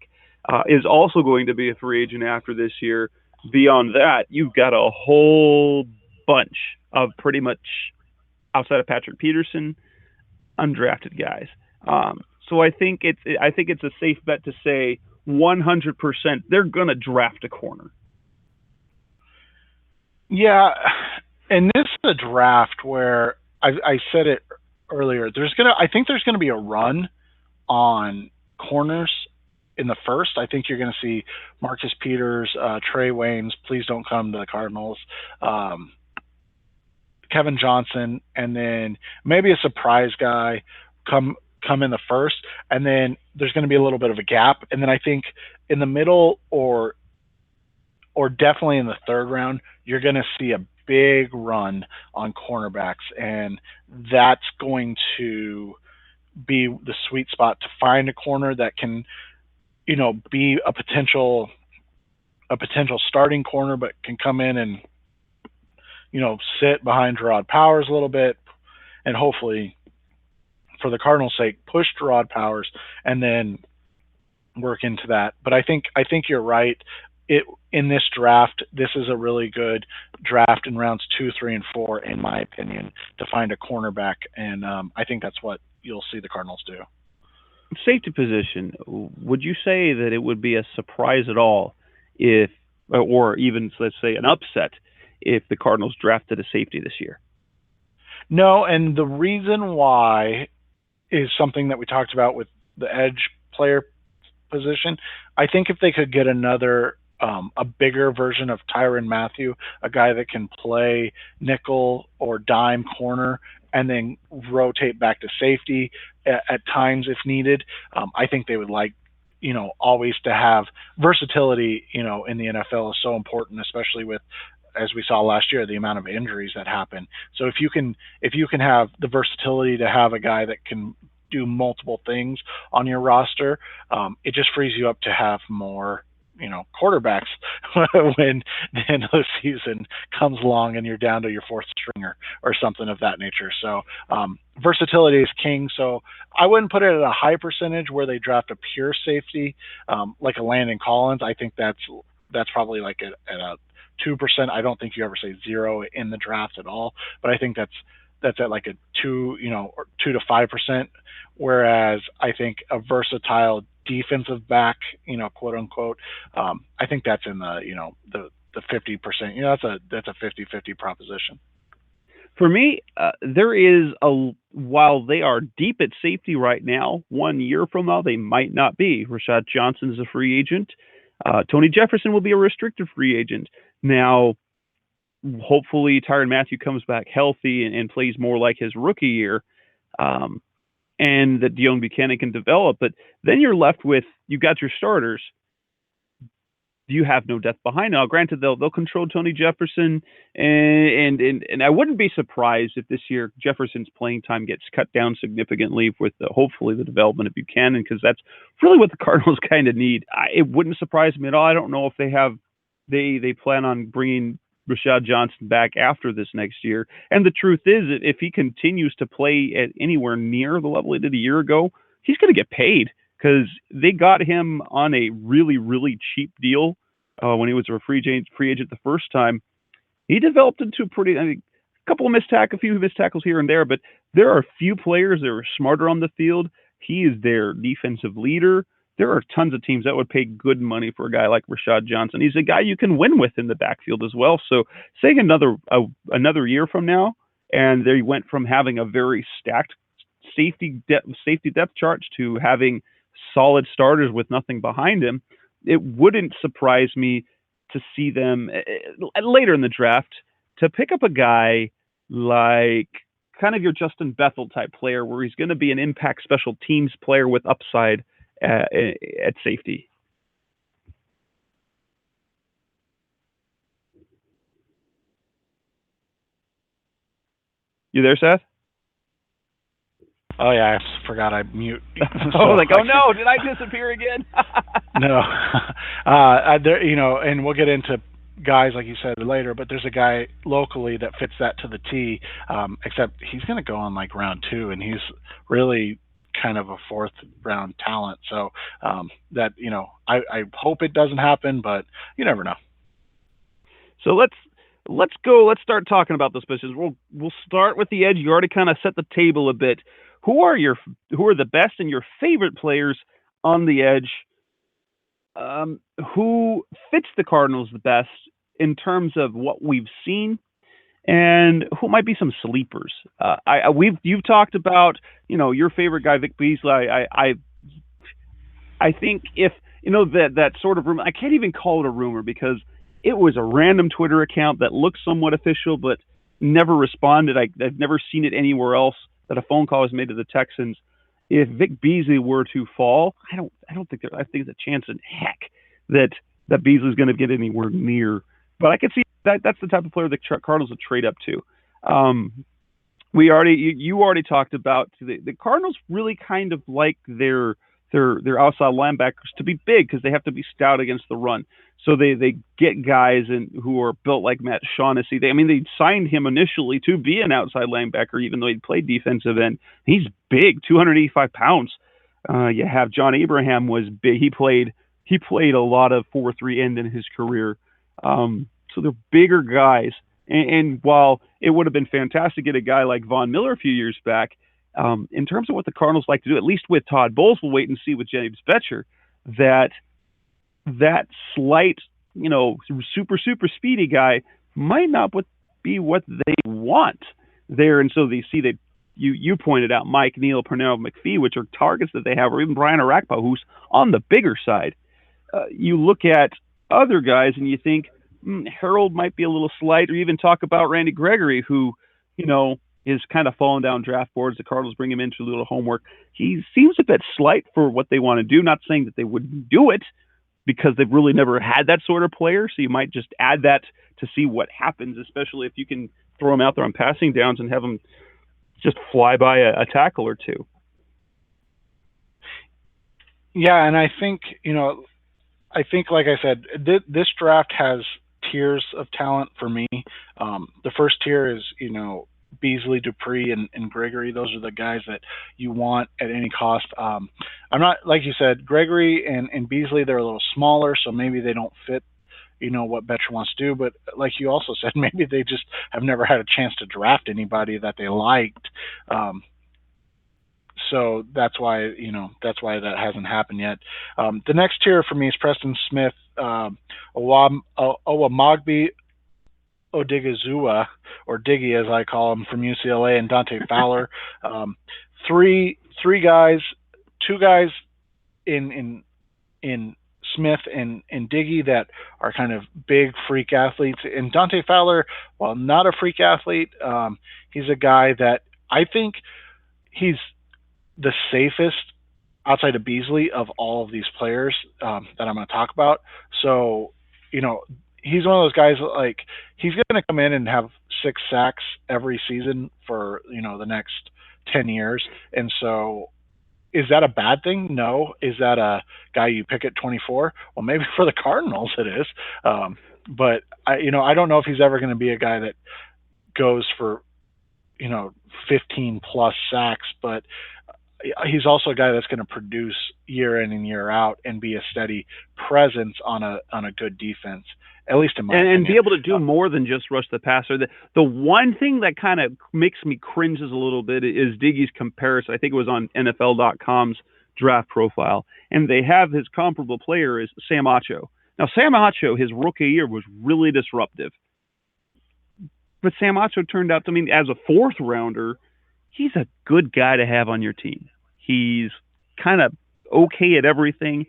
Speaker 6: is also going to be a free agent after this year. Beyond that, you've got a whole bunch of pretty much, outside of Patrick Peterson, undrafted guys. So I think it's a safe bet to say 100% they're going to draft a corner.
Speaker 5: Yeah, and this is a draft where I said it earlier. I think there's gonna be a run on corners in the first. I think you're gonna see Marcus Peters, Trey Waynes, please don't come to the Cardinals, Kevin Johnson, and then maybe a surprise guy come in the first, and then there's gonna be a little bit of a gap, and then I think in the middle or definitely in the third round, you're gonna see a big run on cornerbacks, and that's going to be the sweet spot to find a corner that can, be a potential starting corner, but can come in and, sit behind Gerard Powers a little bit, and hopefully, for the Cardinals' sake, push Gerard Powers and then work into that. But I think you're right. In this draft, this is a really good draft in rounds 2, 3, and 4, in my opinion, to find a cornerback, and I think that's what you'll see the Cardinals do.
Speaker 6: Safety position, would you say that it would be a surprise at all if, or even, let's say, an upset if the Cardinals drafted a safety this year?
Speaker 5: No, and the reason why is something that we talked about with the edge player position. I think if they could get another a bigger version of Tyrann Mathieu, a guy that can play nickel or dime corner and then rotate back to safety at times if needed. I think they would like, always to have versatility, in the NFL is so important, especially with, as we saw last year, the amount of injuries that happen. So if you can have the versatility to have a guy that can do multiple things on your roster, it just frees you up to have more quarterbacks when the end of the season comes along and you're down to your 4th stringer or something of that nature. So versatility is king. So I wouldn't put it at a high percentage where they draft a pure safety like a Landon Collins. I think that's probably like at a 2%. I don't think you ever say 0 in the draft at all, but I think that's at like a 2 to 5%. Whereas I think a versatile defensive back, quote unquote, I think that's in the 50%. That's a 50-50 proposition.
Speaker 6: For me, there is while they are deep at safety right now, 1 year from now they might not be. Rashad Johnson is a free agent. Tony Jefferson will be a restricted free agent. Now, hopefully Tyrann Mathieu comes back healthy and plays more like his rookie year. And that Deone Bucannon can develop, but then you're left with, you've got your starters. You have no depth behind. Now, granted, they'll control Tony Jefferson, and I wouldn't be surprised if this year Jefferson's playing time gets cut down significantly with hopefully the development of Buchanan, because that's really what the Cardinals kind of need. It wouldn't surprise me at all. I don't know if they plan on bringing Rashad Johnson back after this next year. And the truth is, if he continues to play at anywhere near the level he did a year ago, he's going to get paid, because they got him on a really, really cheap deal when he was a free agent the first time. He developed into a few missed tackles here and there, but there are a few players that are smarter on the field. He is their defensive leader. there are tons of teams that would pay good money for a guy like Rashad Johnson. He's a guy you can win with in the backfield as well. So saying another year from now, and they went from having a very stacked safety depth chart to having solid starters with nothing behind him, it wouldn't surprise me to see them later in the draft to pick up a guy like kind of your Justin Bethel type player, where he's going to be an impact special teams player with upside at safety. You there, Seth?
Speaker 5: Oh yeah, I forgot I mute.
Speaker 6: Oh no, did I disappear again?
Speaker 5: No, and we'll get into guys like you said later, but there's a guy locally that fits that to the T. Except he's going to go on like round 2, and he's really kind of a 4th round talent. So that I hope it doesn't happen, but you never know.
Speaker 6: So let's go. Let's start talking about those positions. We'll start with the edge. You already kind of set the table a bit. Who are the best and your favorite players on the edge? Who fits the Cardinals the best in terms of what we've seen, and who might be some sleepers? You've talked about your favorite guy, Vic Beasley. I think if that sort of rumor, I can't even call it a rumor because it was a random Twitter account that looked somewhat official but never responded. I've never seen it anywhere else that a phone call was made to the Texans. If Vic Beasley were to fall, I think there's a chance in heck that Beasley's going to get anywhere near. But I could see that's the type of player the Cardinals would trade up to. You already talked about the Cardinals really kind of like their outside linebackers to be big because they have to be stout against the run. So they get guys who are built like Matt Shaughnessy. They signed him initially to be an outside linebacker, even though he'd played defensive end. He's big, 285 pounds. You have John Abraham was big. He played a lot of 4-3 end in his career. So they're bigger guys. And while it would have been fantastic to get a guy like Von Miller a few years back, in terms of what the Cardinals like to do, at least with Todd Bowles, we'll wait and see with James Betcher, that slight, super speedy guy might not be what they want there. And so they see that you pointed out Mike Neal, Pernell McPhee, which are targets that they have, or even Brian Arakpo, who's on the bigger side. You look at other guys and you think Harold might be a little slight, or even talk about Randy Gregory, who, is kind of falling down draft boards. The Cardinals bring him in to do a little homework. He seems a bit slight for what they want to do. Not saying that they wouldn't do it, because they've really never had that sort of player. So you might just add that to see what happens, especially if you can throw him out there on passing downs and have him just fly by a tackle or two.
Speaker 5: Yeah, and I think, like I said, this draft has tiers of talent for me. The first tier is, Beasley, Dupree, and Gregory. Those are the guys that you want at any cost. I'm not, like you said, Gregory and Beasley, they're a little smaller, so maybe they don't fit, what Betcher wants to do. But like you also said, maybe they just have never had a chance to draft anybody that they liked. So that's why that hasn't happened yet. The next tier for me is Preston Smith, Owamagbe Odigizua, or Diggy as I call him, from UCLA, and Dante Fowler. Three guys, two guys in Smith and Diggy that are kind of big freak athletes. And Dante Fowler, while not a freak athlete, he's a guy that I think he's the safest outside of Beasley of all of these players that I'm going to talk about. So, he's one of those guys, like, he's going to come in and have 6 sacks every season for, the next 10 years. And so is that a bad thing? No. Is that a guy you pick at 24? Well, maybe for the Cardinals it is. But I don't know if he's ever going to be a guy that goes for, 15 plus sacks, but he's also a guy that's going to produce year in and year out and be a steady presence on a good defense, at least in my opinion.
Speaker 6: And be able to do more than just rush the passer. The one thing that kind of makes me cringes a little bit is Diggy's comparison. I think it was on NFL.com's draft profile, and they have his comparable player is Sam Acho. Now, Sam Acho, his rookie year was really disruptive, but Sam Acho turned out to mean as a fourth rounder, he's a good guy to have on your team. He's kind of okay at everything,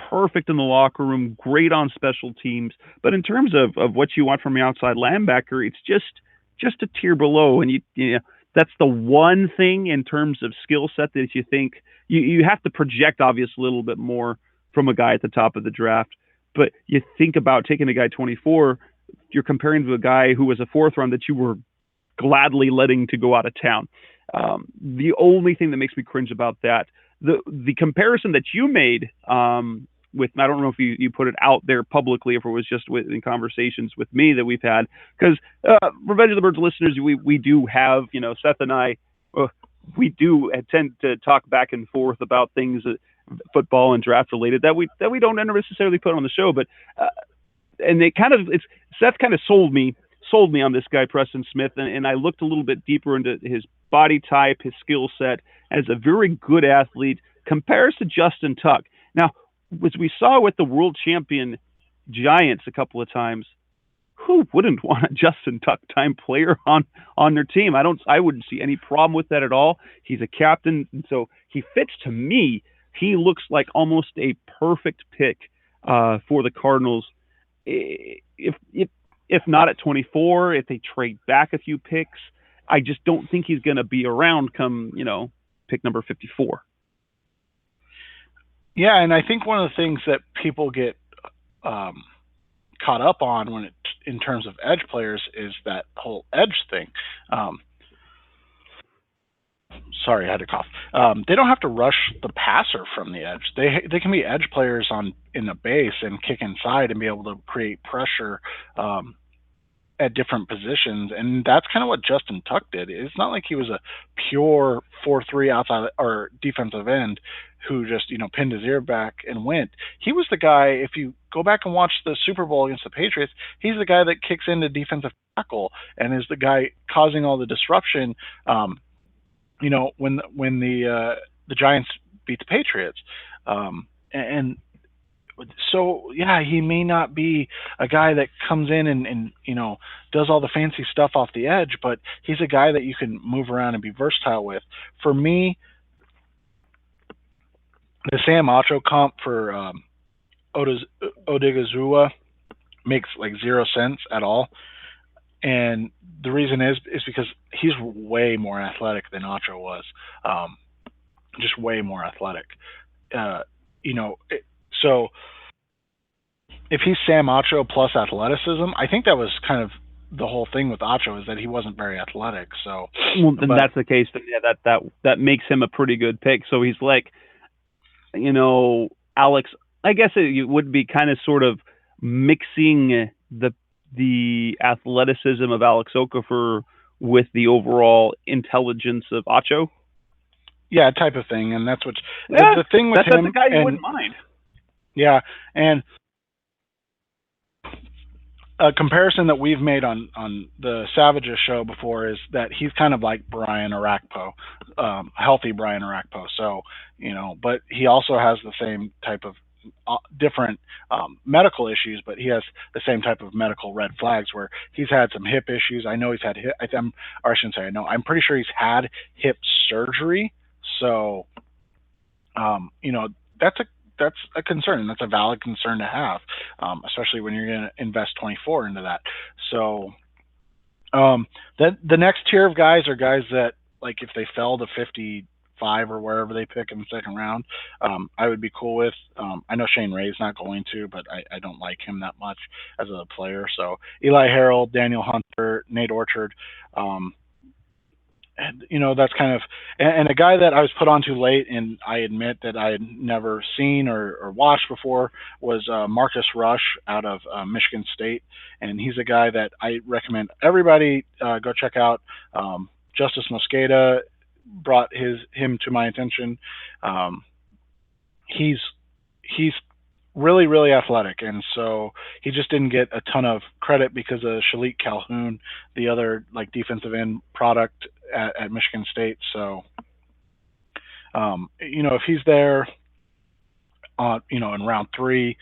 Speaker 6: perfect in the locker room, great on special teams, but in terms of what you want from the outside linebacker, it's just a tier below, and you know, that's the one thing in terms of skill set that you think you have to project, obviously, a little bit more from a guy at the top of the draft. But you think about taking a guy 24, you're comparing to a guy who was a fourth round that you were gladly letting to go out of town. The only thing that makes me cringe about that, the comparison that you made with, I don't know if you put it out there publicly, if it was just in conversations with me that we've had, because Revenge of the Birds listeners, we do have, you know, Seth and I, we do tend to talk back and forth about things football and draft related that we don't necessarily put on the show, but and Seth kind of sold me on this guy Preston Smith, and I looked a little bit deeper into his body type, his skill set as a very good athlete, compares to Justin Tuck. Now, as we saw with the world champion Giants a couple of times, who wouldn't want a Justin Tuck time player on their team? I wouldn't see any problem with that at all. He's a captain, and so he fits to me. He looks like almost a perfect pick for the Cardinals. If not at 24, if they trade back a few picks, I just don't think he's going to be around come, you know, pick number 54.
Speaker 5: Yeah, and I think one of the things that people get caught up on in terms of edge players is that whole edge thing. Sorry, I had to cough. They don't have to rush the passer from the edge. They can be edge players in the base and kick inside and be able to create pressure at different positions, and that's kind of what Justin Tuck did. It's not like he was a pure 4-3 outside or defensive end who just, you know, pinned his ear back and went. He was the guy, if you go back and watch the Super Bowl against the Patriots, he's the guy that kicks into defensive tackle and is the guy causing all the disruption, you know, when the Giants beat the Patriots. And so, yeah, he may not be a guy that comes in and, you know, does all the fancy stuff off the edge, but he's a guy that you can move around and be versatile with. For me, the Sam Acho comp for Odigizua makes like 0 sense at all. And the reason is because he's way more athletic than Acho was. Just way more athletic. You know, so if he's Sam Acho plus athleticism, I think that was kind of the whole thing with Acho, is that he wasn't very athletic. So,
Speaker 6: well, then that's the case. Yeah, that makes him a pretty good pick. So he's like, you know, Alex. I guess it would be kind of sort of mixing the athleticism of Alex Okafor with the overall intelligence of Acho.
Speaker 5: Yeah, type of thing, and that's the thing with him.
Speaker 6: That's the guy you wouldn't mind.
Speaker 5: Yeah, and a comparison that we've made on the Savages show before is that he's kind of like Brian Orakpo, healthy Brian Orakpo. So, you know, but he also has the same type of different medical issues, but he has the same type of medical red flags where he's had some hip issues. I know he's had I'm pretty sure he's had hip surgery. So, you know, that's a concern. That's a valid concern to have, especially when you're going to invest 24 into that. So, the next tier of guys are guys that, like, if they fell to 55 or wherever they pick in the second round, I would be cool with. I know Shane Ray's not going to, but I don't like him that much as a player. So Eli Harold, Daniel Hunter, Nate Orchard, and, you know, that's kind of, and a guy that I was put on too late, and I admit that I had never seen or watched before, was Marcus Rush out of Michigan State. And he's a guy that I recommend everybody go check out. Justice Mosqueda brought him to my attention. He's really, really athletic, and so he just didn't get a ton of credit because of Shalik Calhoun, the other, like, defensive end product at Michigan State. So If he's there, in round 3,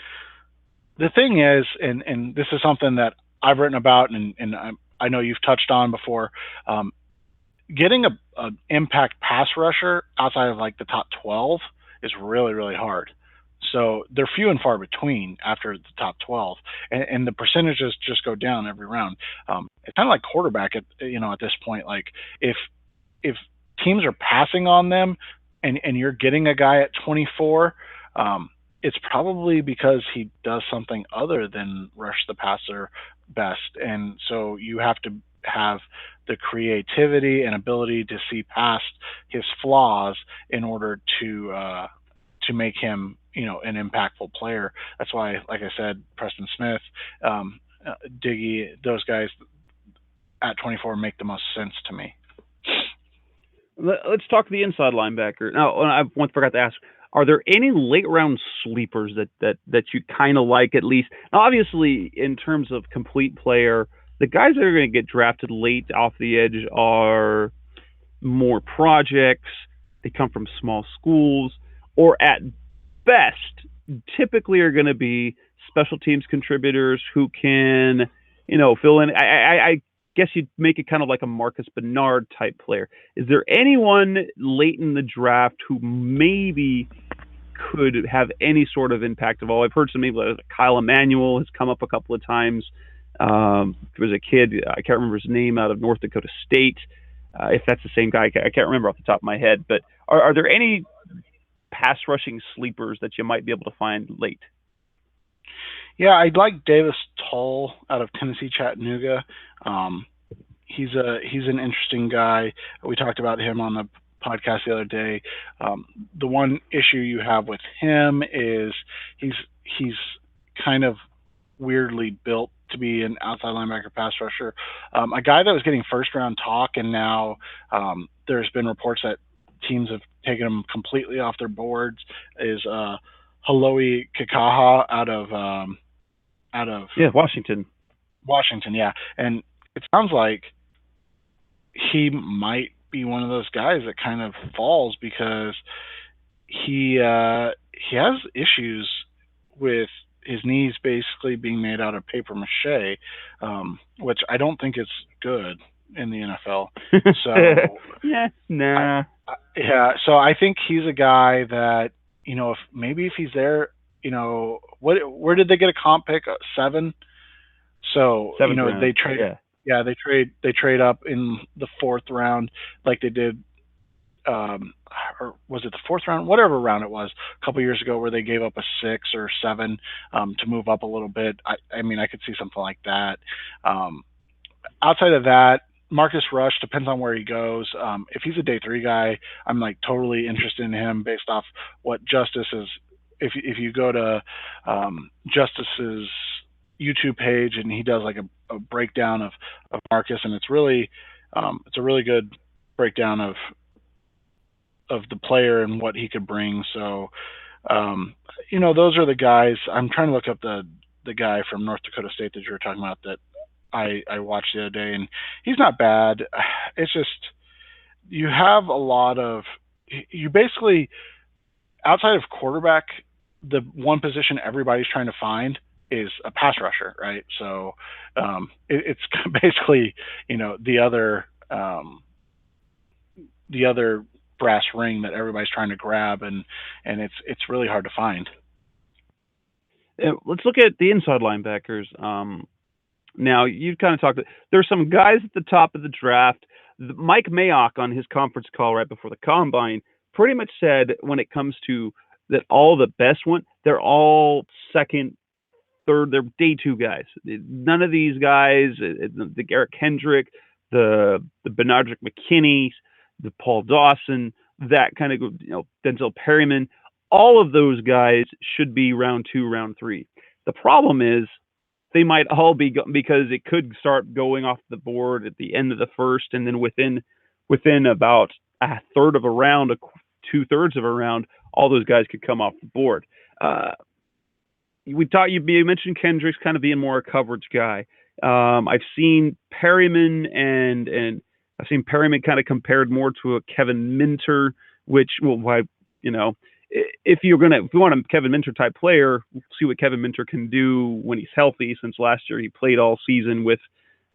Speaker 5: the thing is, and this is something that I've written about, and I know you've touched on before, getting a impact pass rusher outside of like the top 12 is really, really hard. So they're few and far between after the top 12, and the percentages just go down every round. It's kind of like quarterback at this point. Like if teams are passing on them, and you're getting a guy at 24, it's probably because he does something other than rush the passer best, and so you have to have the creativity and ability to see past his flaws in order to make him an impactful player. That's why, like I said, Preston Smith, Diggy, those guys at 24 make the most sense to me.
Speaker 6: Let's talk the inside linebacker. Now, I once forgot to ask, are there any late round sleepers that you kind of like, at least? Now, obviously, in terms of complete player, the guys that are going to get drafted late off the edge are more projects. They come from small schools, or at best, typically are going to be special teams contributors who can, fill in. I guess you'd make it kind of like a Marcus Bernard type player. Is there anyone late in the draft who maybe could have any sort of impact at all? I've heard some people, like Kyle Emanuel has come up a couple of times. There was a kid, I can't remember his name, out of North Dakota State. If that's the same guy, I can't remember off the top of my head. But are there any pass rushing sleepers that you might be able to find late?
Speaker 5: Yeah, I'd like Davis Tull out of Tennessee Chattanooga. He's an interesting guy. We talked about him on the podcast the other day. The one issue you have with him is he's kind of weirdly built to be an outside linebacker pass rusher. A guy that was getting first round talk, and now there's been reports that teams have taken him completely off their boards, is Haloi Kikaha out of
Speaker 6: Washington.
Speaker 5: Yeah, and it sounds like he might be one of those guys that kind of falls because he has issues with his knees basically being made out of paper mache, which I don't think is good in the NFL. So so I think he's a guy that, if he's there, where did they get a comp pick? 7. So
Speaker 6: round.
Speaker 5: They trade. Yeah, they trade up in the 4th round, like they did, or was it the 4th round? Whatever round it was, a couple years ago, where they gave up a 6 or 7 to move up a little bit. I mean, I could see something like that. Outside of that, Marcus Rush, depends on where he goes. If he's a day 3 guy, I'm like totally interested in him based off what Justice is. If you go to Justice's YouTube page, and he does like a breakdown of Marcus, and it's really it's a really good breakdown of the player and what he could bring. So those are the guys. I'm trying to look up the guy from North Dakota State that you were talking about that I watched the other day, and he's not bad. It's just you have a lot of, you basically, outside of quarterback, the one position everybody's trying to find is a pass rusher, right? So it's basically, the other brass ring that everybody's trying to grab, and it's really hard to find.
Speaker 6: Let's look at the inside linebackers. Now, you kind of talked, there's some guys at the top of the draft. Mike Mayock on his conference call right before the combine pretty much said, when it comes to that, all the best one, they're all second, third, they're day 2 guys. None of these guys, the Garrett Kendrick, the Benardrick McKinney, the Paul Dawson, that kind of, Denzel Perryman, all of those guys should be round 2, round 3. The problem is they might all be, because it could start going off the board at the end of the first, and then within about a third of a round, 2/3 of a round, all those guys could come off the board. You mentioned Kendrick's kind of being more a coverage guy. I've seen Perryman and I've seen Perryman kind of compared more to a Kevin Minter, which why if you want a Kevin Minter type player, see what Kevin Minter can do when he's healthy. Since last year he played all season with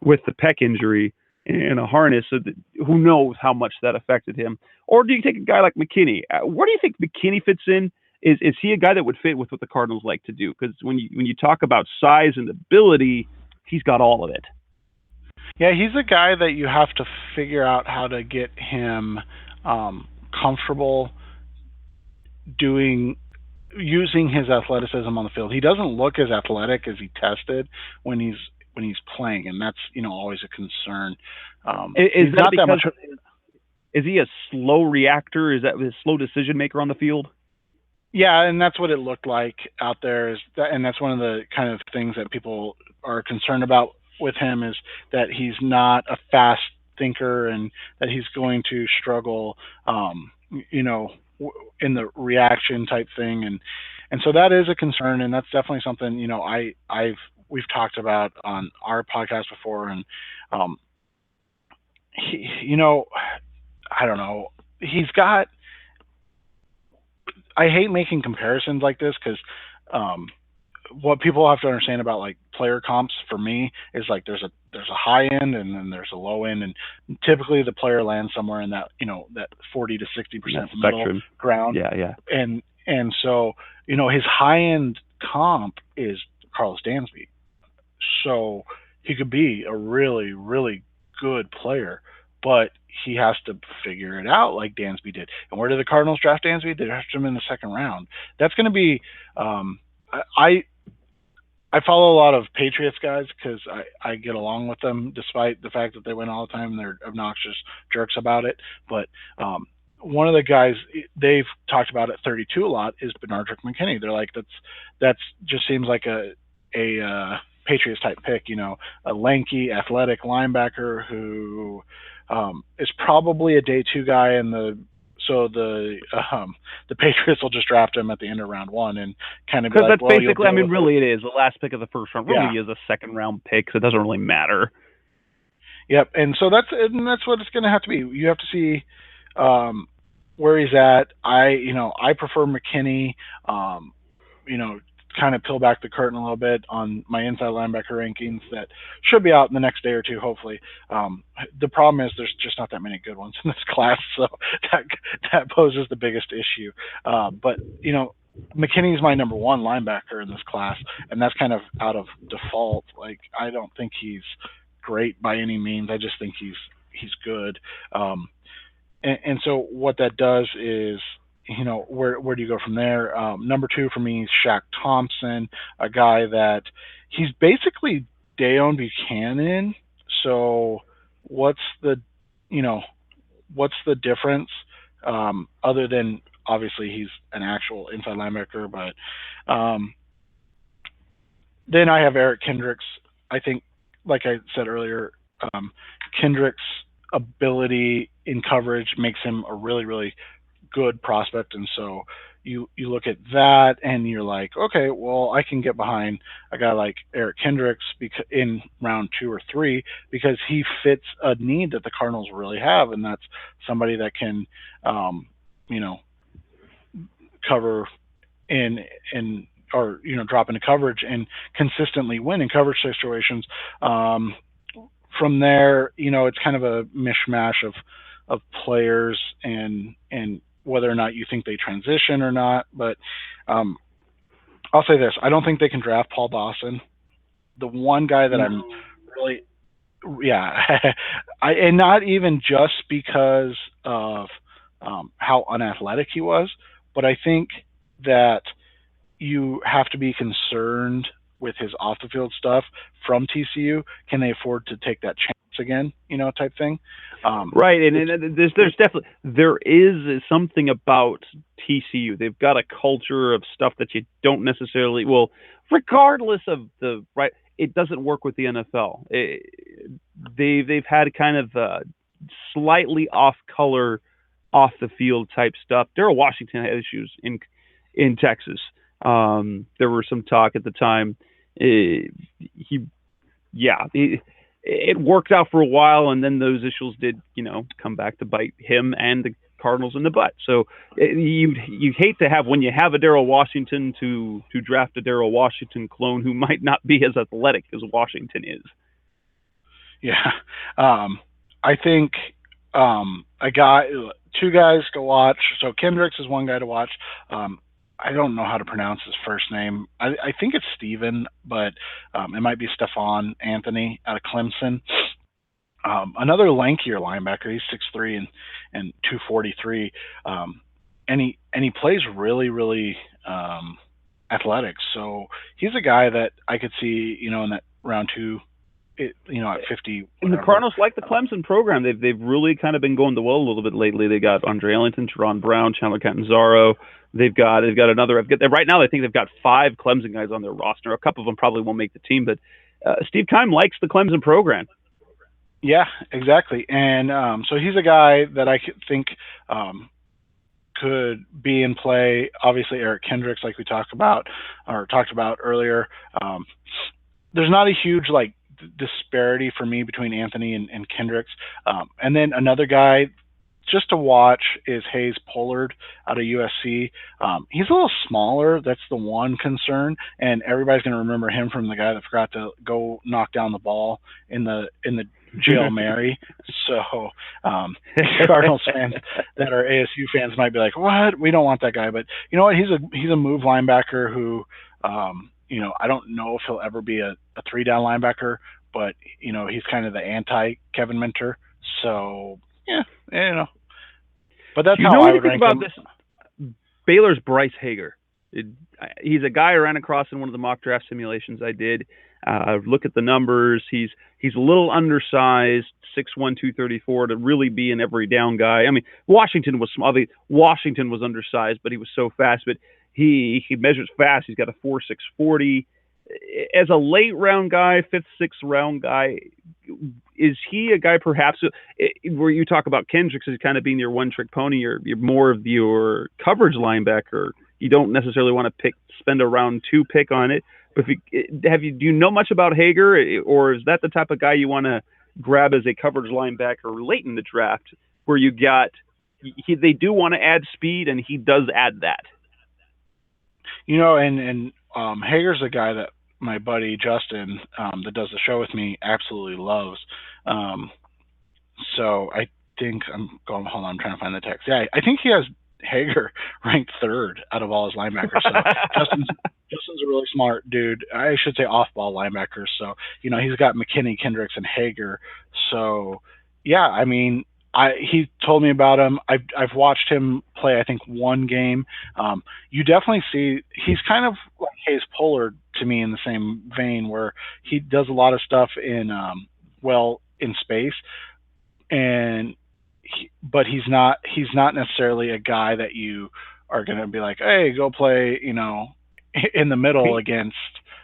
Speaker 6: the pec injury and a harness, so who knows how much that affected him. Or do you take a guy like McKinney? Where do you think McKinney fits in? Is he a guy that would fit with what the Cardinals like to do? Because when you talk about size and ability, he's got all of it.
Speaker 5: Yeah, he's a guy that you have to figure out how to get him comfortable using his athleticism on the field. He doesn't look as athletic as he tested when he's playing, and that's always a concern.
Speaker 6: Is that because, much? Is he a slow reactor? Is that a slow decision maker on the field?
Speaker 5: Yeah, and that's what it looked like out there. And that's one of the kind of things that people are concerned about with him, is that he's not a fast thinker and that he's going to struggle, in the reaction type thing. And so that is a concern, and that's definitely something, we've talked about on our podcast before. And, I don't know, I hate making comparisons like this because, what people have to understand about like player comps for me is like there's a high end and then there's a low end, and typically the player lands somewhere in that that 40 to 60% middle ground.
Speaker 6: Yeah.
Speaker 5: And so his high end comp is Carlos Dansby, so he could be a really, really good player, but he has to figure it out like Dansby did. And where did the Cardinals draft Dansby? They drafted him in the second round. That's going to be I follow a lot of Patriots guys because I get along with them despite the fact that they win all the time and they're obnoxious jerks about it. But one of the guys they've talked about at 32 a lot is Benardrick McKinney. They're like, that's just seems like a Patriots type pick, a lanky, athletic linebacker who is probably a day two guy so the Patriots will just draft him at the end of round one and kind of be like,
Speaker 6: that's basically, really it is the last pick of the first round. Really is a second round pick, so it doesn't really matter.
Speaker 5: Yep, and so that's what it's going to have to be. You have to see where he's at. I prefer McKinney. Kind of peel back the curtain a little bit on my inside linebacker rankings that should be out in the next day or two, hopefully. The problem is there's just not that many good ones in this class, so that poses the biggest issue. But McKinney's my number one linebacker in this class, and that's kind of out of default. Like, I don't think he's great by any means. I just think he's good. And so what that does is, where do you go from there? Number two for me is Shaq Thompson, a guy that he's basically Dayon Buchanan. So what's the difference? Other than obviously he's an actual inside linebacker, but then I have Eric Kendricks. I think, like I said earlier, Kendricks' ability in coverage makes him a really, really good prospect, and so you look at that and you're like, okay, well, I can get behind a guy like Eric Kendricks in round 2 or 3 because he fits a need that the Cardinals really have, and that's somebody that can cover or drop into coverage and consistently win in coverage situations. From there, it's kind of a mishmash of players and whether or not you think they transition or not. But I'll say this. I don't think they can draft Paul Dawson. The one guy that I'm really, and not even just because of how unathletic he was, but I think that you have to be concerned with his off the field stuff from TCU. Can they afford to take that chance again, type thing?
Speaker 6: Right. And there is something about TCU. They've got a culture of stuff that you don't necessarily, regardless of it doesn't work with the NFL. They've had kind of slightly off color, off the field type stuff. Darrell Washington had issues in Texas. There were some talk at the time. It worked out for a while, and then those issues did, come back to bite him and the Cardinals in the butt. So you hate to have, when you have a Darrell Washington, to draft a Darrell Washington clone who might not be as athletic as Washington is.
Speaker 5: Yeah. I think two guys to watch. So Kendricks is one guy to watch. I don't know how to pronounce his first name. I think it's Steven, but it might be Stephon Anthony out of Clemson. Another lankier linebacker. He's 6'3" and 243. And he plays really, really athletic. So he's a guy that I could see, in that round two, at 50.
Speaker 6: And the Cardinals like the Clemson program. They've really kind of been going the well a little bit lately. They got Andre Ellington, Teron Brown, Chandler Catanzaro. They've got another. Right now, I think they've got 5 Clemson guys on their roster. A couple of them probably won't make the team, but Steve Keim likes the Clemson program.
Speaker 5: Yeah, exactly. And so he's a guy that I think could be in play. Obviously, Eric Kendricks, like we talked about earlier. There's not a huge disparity for me between Anthony and Kendricks. And then another guy just to watch is Hayes Pollard out of USC. He's a little smaller. That's the one concern. And everybody's going to remember him from the guy that forgot to go knock down the ball in the Jail Mary. So Cardinals fans that are ASU fans might be like, what? We don't want that guy. But you know what? He's a move linebacker who, I don't know if he'll ever be a 3-down linebacker, but he's kind of the anti Kevin Minter. So yeah, but that's how I would rank him.
Speaker 6: This? Baylor's Bryce Hager. He's a guy I ran across in one of the mock draft simulations I did. Look at the numbers. He's a little undersized, 6'1", 234, to really be an every down guy. I mean, Washington was small. Washington was undersized, but he was so fast. But he measures fast. He's got a 4.6 40. As a late round guy, 5th, 6th round guy, is he a guy perhaps where you talk about Kendricks as kind of being your one-trick pony? You're more of your coverage linebacker. You don't necessarily want to spend a round 2 pick on it. But do you know much about Hager, or is that the type of guy you want to grab as a coverage linebacker late in the draft, where they do want to add speed, and he does add that?
Speaker 5: And Hager's a guy that my buddy Justin, that does the show with me, absolutely loves. So I think I'm trying to find the text. Yeah, I think he has Hager ranked 3rd out of all his linebackers. So Justin's a really smart dude. I should say off-ball linebackers. So, he's got McKinney, Kendricks, and Hager. So, yeah, I mean, he told me about him. I've watched him play, I think, 1 game. You definitely see he's kind of like Hayes Pollard to me in the same vein, where he does a lot of stuff in space, but he's not necessarily a guy that you are going to be like, hey, go play, in the middle against.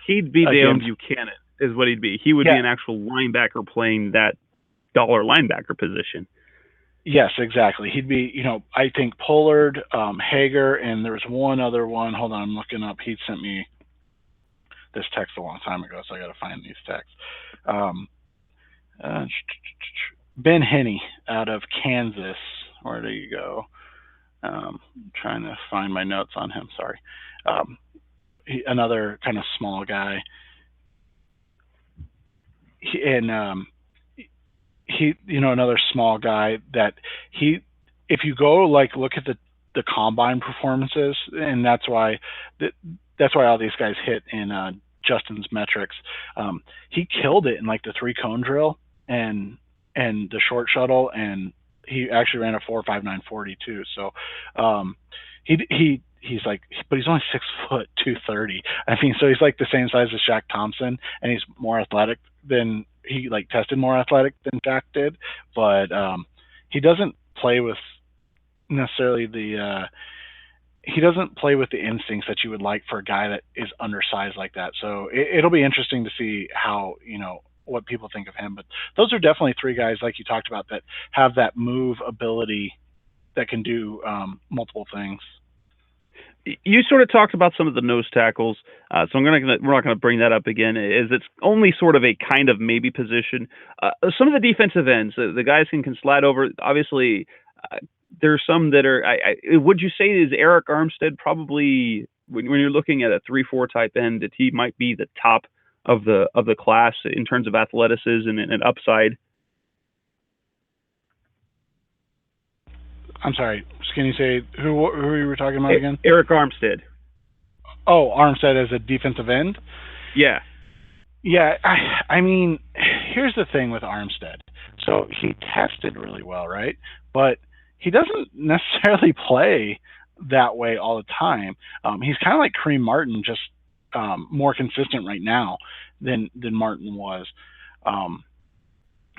Speaker 6: He'd be Dale Buchanan, is what he'd be. He would be an actual linebacker playing that dollar linebacker position.
Speaker 5: Yes, exactly. He'd be, I think Pollard, Hager, and there was one other one. Hold on, I'm looking up. He sent me this text a long time ago, so I got to find these texts. Ben Henney out of Kansas. Where do you go? I'm trying to find my notes on him. Sorry. Another kind of small guy. Another small guy that if you go look at the combine performances, and that's why all these guys hit in Justin's metrics. He killed it in the 3-cone drill and the short shuttle, and he actually ran a 4.59 40 too. So he's but he's only 6 foot 230. I mean, so he's the same size as Shaq Thompson, and he's more athletic than he tested more athletic than Shaq did, but he doesn't play with necessarily he doesn't play with the instincts that you would like for a guy that is undersized like that. So it'll be interesting to see how, what people think of him. But those are definitely 3 guys, like you talked about, that have that move ability that can do multiple things.
Speaker 6: You sort of talked about some of the nose tackles, so we're not going to bring that up again. It's only sort of a kind of maybe position. Some of the defensive ends, the guys can slide over. Obviously, there's some that are. Would you say is Eric Armstead probably when you're looking at a 3-4 type end that he might be the top of the class in terms of athleticism and upside?
Speaker 5: I'm sorry. Can you say who you were talking about again?
Speaker 6: Eric Armstead.
Speaker 5: Oh, Armstead as a defensive end?
Speaker 6: Yeah.
Speaker 5: Yeah, I mean, here's the thing with Armstead. So he tested really well, right? But he doesn't necessarily play that way all the time. He's kind of like Kareem Martin, just more consistent right now than Martin was.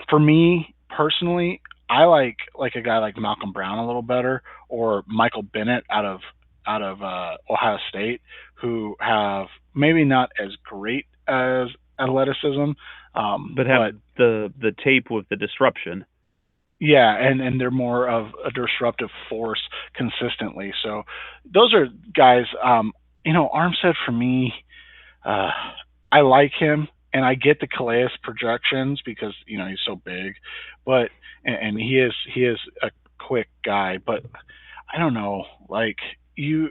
Speaker 5: For me personally, I like a guy like Malcolm Brown a little better, or Michael Bennett out of Ohio State, who have maybe not as great as athleticism,
Speaker 6: but have the tape with the disruption.
Speaker 5: Yeah, and they're more of a disruptive force consistently. So those are guys. Armstead for me, I like him, and I get the Calais projections because he's so big, but and he is a quick guy, but I don't know, like you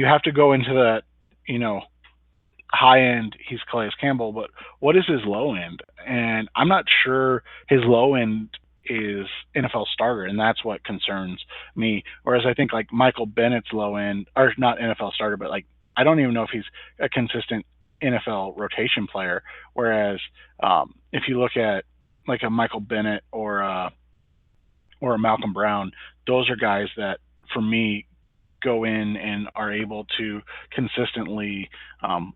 Speaker 5: have to go into that, high end, he's Calais Campbell, but what is his low end? And I'm not sure his low end is NFL starter, and that's what concerns me. Whereas I think like Michael Bennett's low end, or not NFL starter, but like I don't even know if he's a consistent NFL rotation player. Whereas if you look at like a Michael Bennett or a Malcolm Brown, those are guys that for me go in and are able to consistently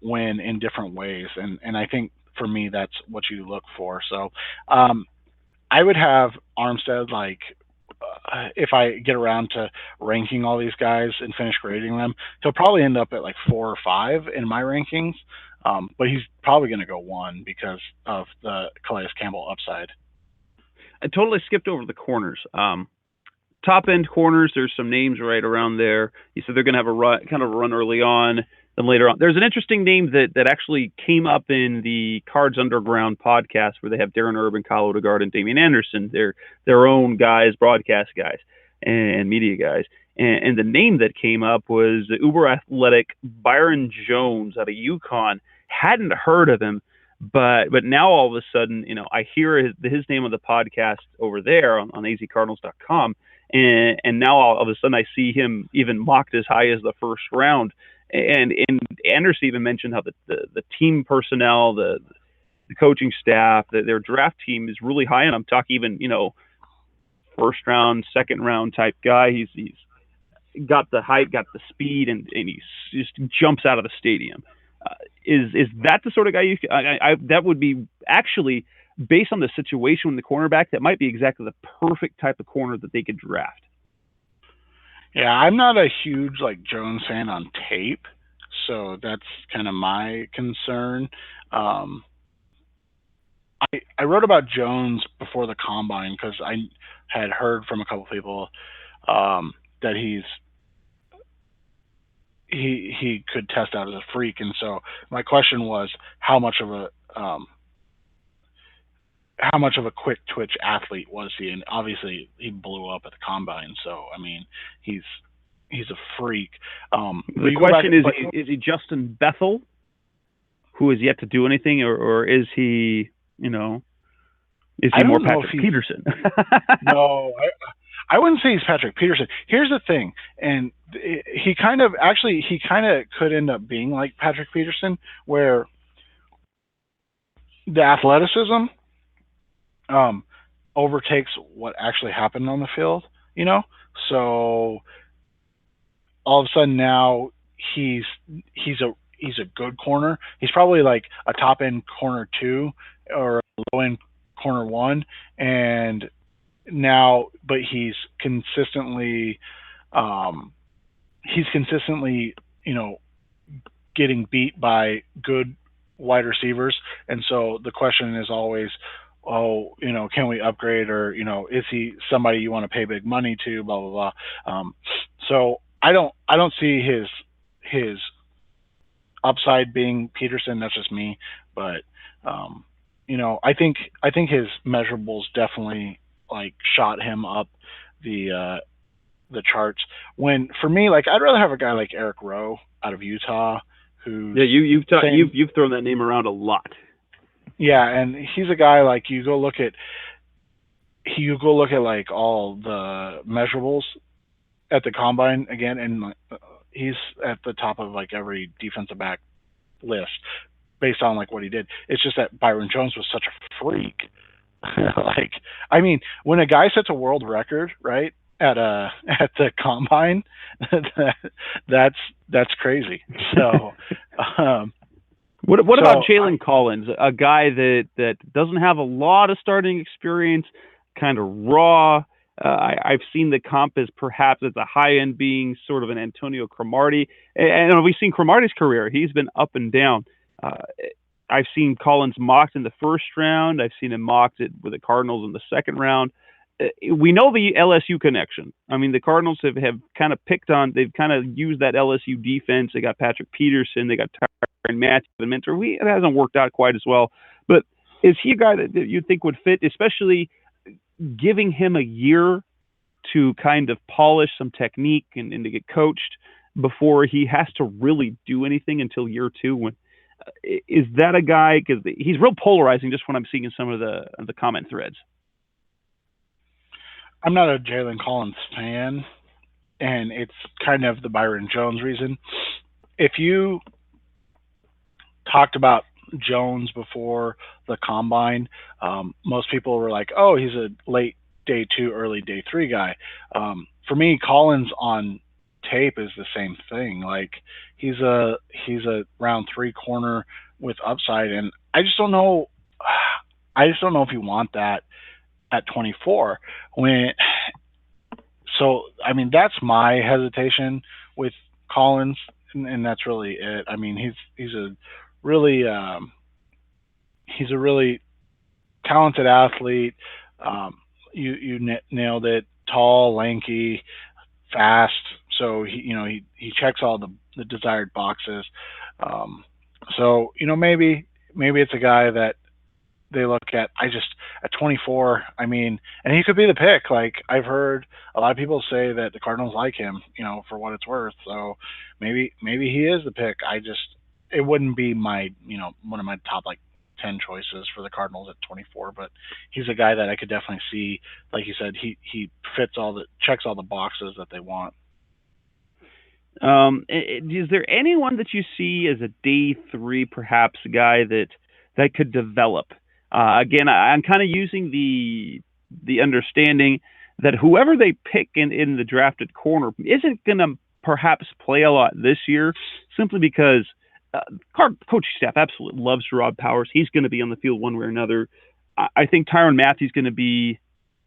Speaker 5: win in different ways. And I think for me, that's what you look for. So I would have Armstead, like if I get around to ranking all these guys and finish grading them, he'll probably end up at like 4 or 5 in my rankings. But he's probably going to go 1 because of the Calais Campbell upside.
Speaker 6: I totally skipped over the corners. Top end corners, there's some names right around there. You said they're going to have a run early on, then later on. There's an interesting name that actually came up in the Cards Underground podcast where they have Darren Urban, Kyle Odegaard, and Damian Anderson. They're their own guys, broadcast guys and media guys. And the name that came up was uber athletic Byron Jones out of UConn. Hadn't heard of him, but now all of a sudden, I hear his name on the podcast over there on azcardinals.com. And now all of a sudden I see him even mocked as high as the first round. And Anderson even mentioned how the team personnel, the coaching staff, their draft team is really high. And I'm talking even, first round, second round type guy. He's got the height, got the speed, and he just jumps out of the stadium. Is that the sort of guy that would be actually, based on the situation with the cornerback, that might be exactly the perfect type of corner that they could draft?
Speaker 5: Yeah, I'm not a huge Jones fan on tape, so that's kind of my concern. I wrote about Jones before the combine because I had heard from a couple people that he could test out as a freak, and so my question was how much of a quick twitch athlete was he? And obviously he blew up at the combine. So I mean, he's a freak.
Speaker 6: The question is he Justin Bethel, who has yet to do anything, or is he, is he more Patrick Peterson?
Speaker 5: No, I wouldn't say he's Patrick Peterson. Here's the thing, and he kind of could end up being like Patrick Peterson, where the athleticism overtakes what actually happened on the field, So all of a sudden now he's a good corner. He's probably like a top end corner 2 or a low end corner 1, and now, but he's consistently getting beat by good wide receivers, and so the question is always, can we upgrade, or is he somebody you want to pay big money to, blah blah blah. So I don't see his upside being Peterson. That's just me, but I think his measurables definitely like shot him up the charts. When for me, like I'd rather have a guy like Eric Rowe out of Utah, who
Speaker 6: you've thrown that name around a lot.
Speaker 5: Yeah, and he's a guy like you go look at like all the measurables at the combine again, and he's at the top of like every defensive back list based on like what he did. It's just that Byron Jones was such a freak. Like, I mean, when a guy sets a world record, right, at the combine, that's crazy. So,
Speaker 6: what about Jalen Collins, a guy that doesn't have a lot of starting experience, kind of raw? I've seen the comp as perhaps at the high end being sort of an Antonio Cromartie, and we've seen Cromartie's career. He's been up and down. I've seen Collins mocked in the first round. I've seen him mocked with the Cardinals in the second round. We know the LSU connection. I mean, the Cardinals have kind of they've kind of used that LSU defense. They got Patrick Peterson. They got Tyrann Mathieu, the mentor. It hasn't worked out quite as well. But is he a guy that you think would fit, especially giving him a year to kind of polish some technique and to get coached before he has to really do anything until year two? Is that a guy, because he's real polarizing just when I'm seeing in some of the comment threads?
Speaker 5: I'm not a Jalen Collins fan, and it's kind of the Byron Jones reason. If you talked about Jones before the combine, most people were like, oh, he's a late day 2, early day 3 guy. For me, Collins on tape is the same thing. Like he's a round 3 corner with upside, and I just don't know if you want that at 24. I mean, that's my hesitation with Collins, and that's really it. I mean, he's a really talented athlete. You nailed it. Tall, lanky, fast. So he checks all the desired boxes. So maybe it's a guy that they look at. At 24, I mean, and he could be the pick. Like I've heard a lot of people say that the Cardinals like him, for what it's worth. So maybe he is the pick. It wouldn't be my, one of my top like 10 choices for the Cardinals at 24, but he's a guy that I could definitely see. Like you said, he checks all the boxes that they want.
Speaker 6: Is there anyone that you see as a day 3, perhaps a guy that could develop? Again, I'm kind of using the understanding that whoever they pick in the drafted corner isn't going to perhaps play a lot this year, simply because coaching staff absolutely loves Rod Powers. He's going to be on the field one way or another. I think Tyrann Mathieu is going to be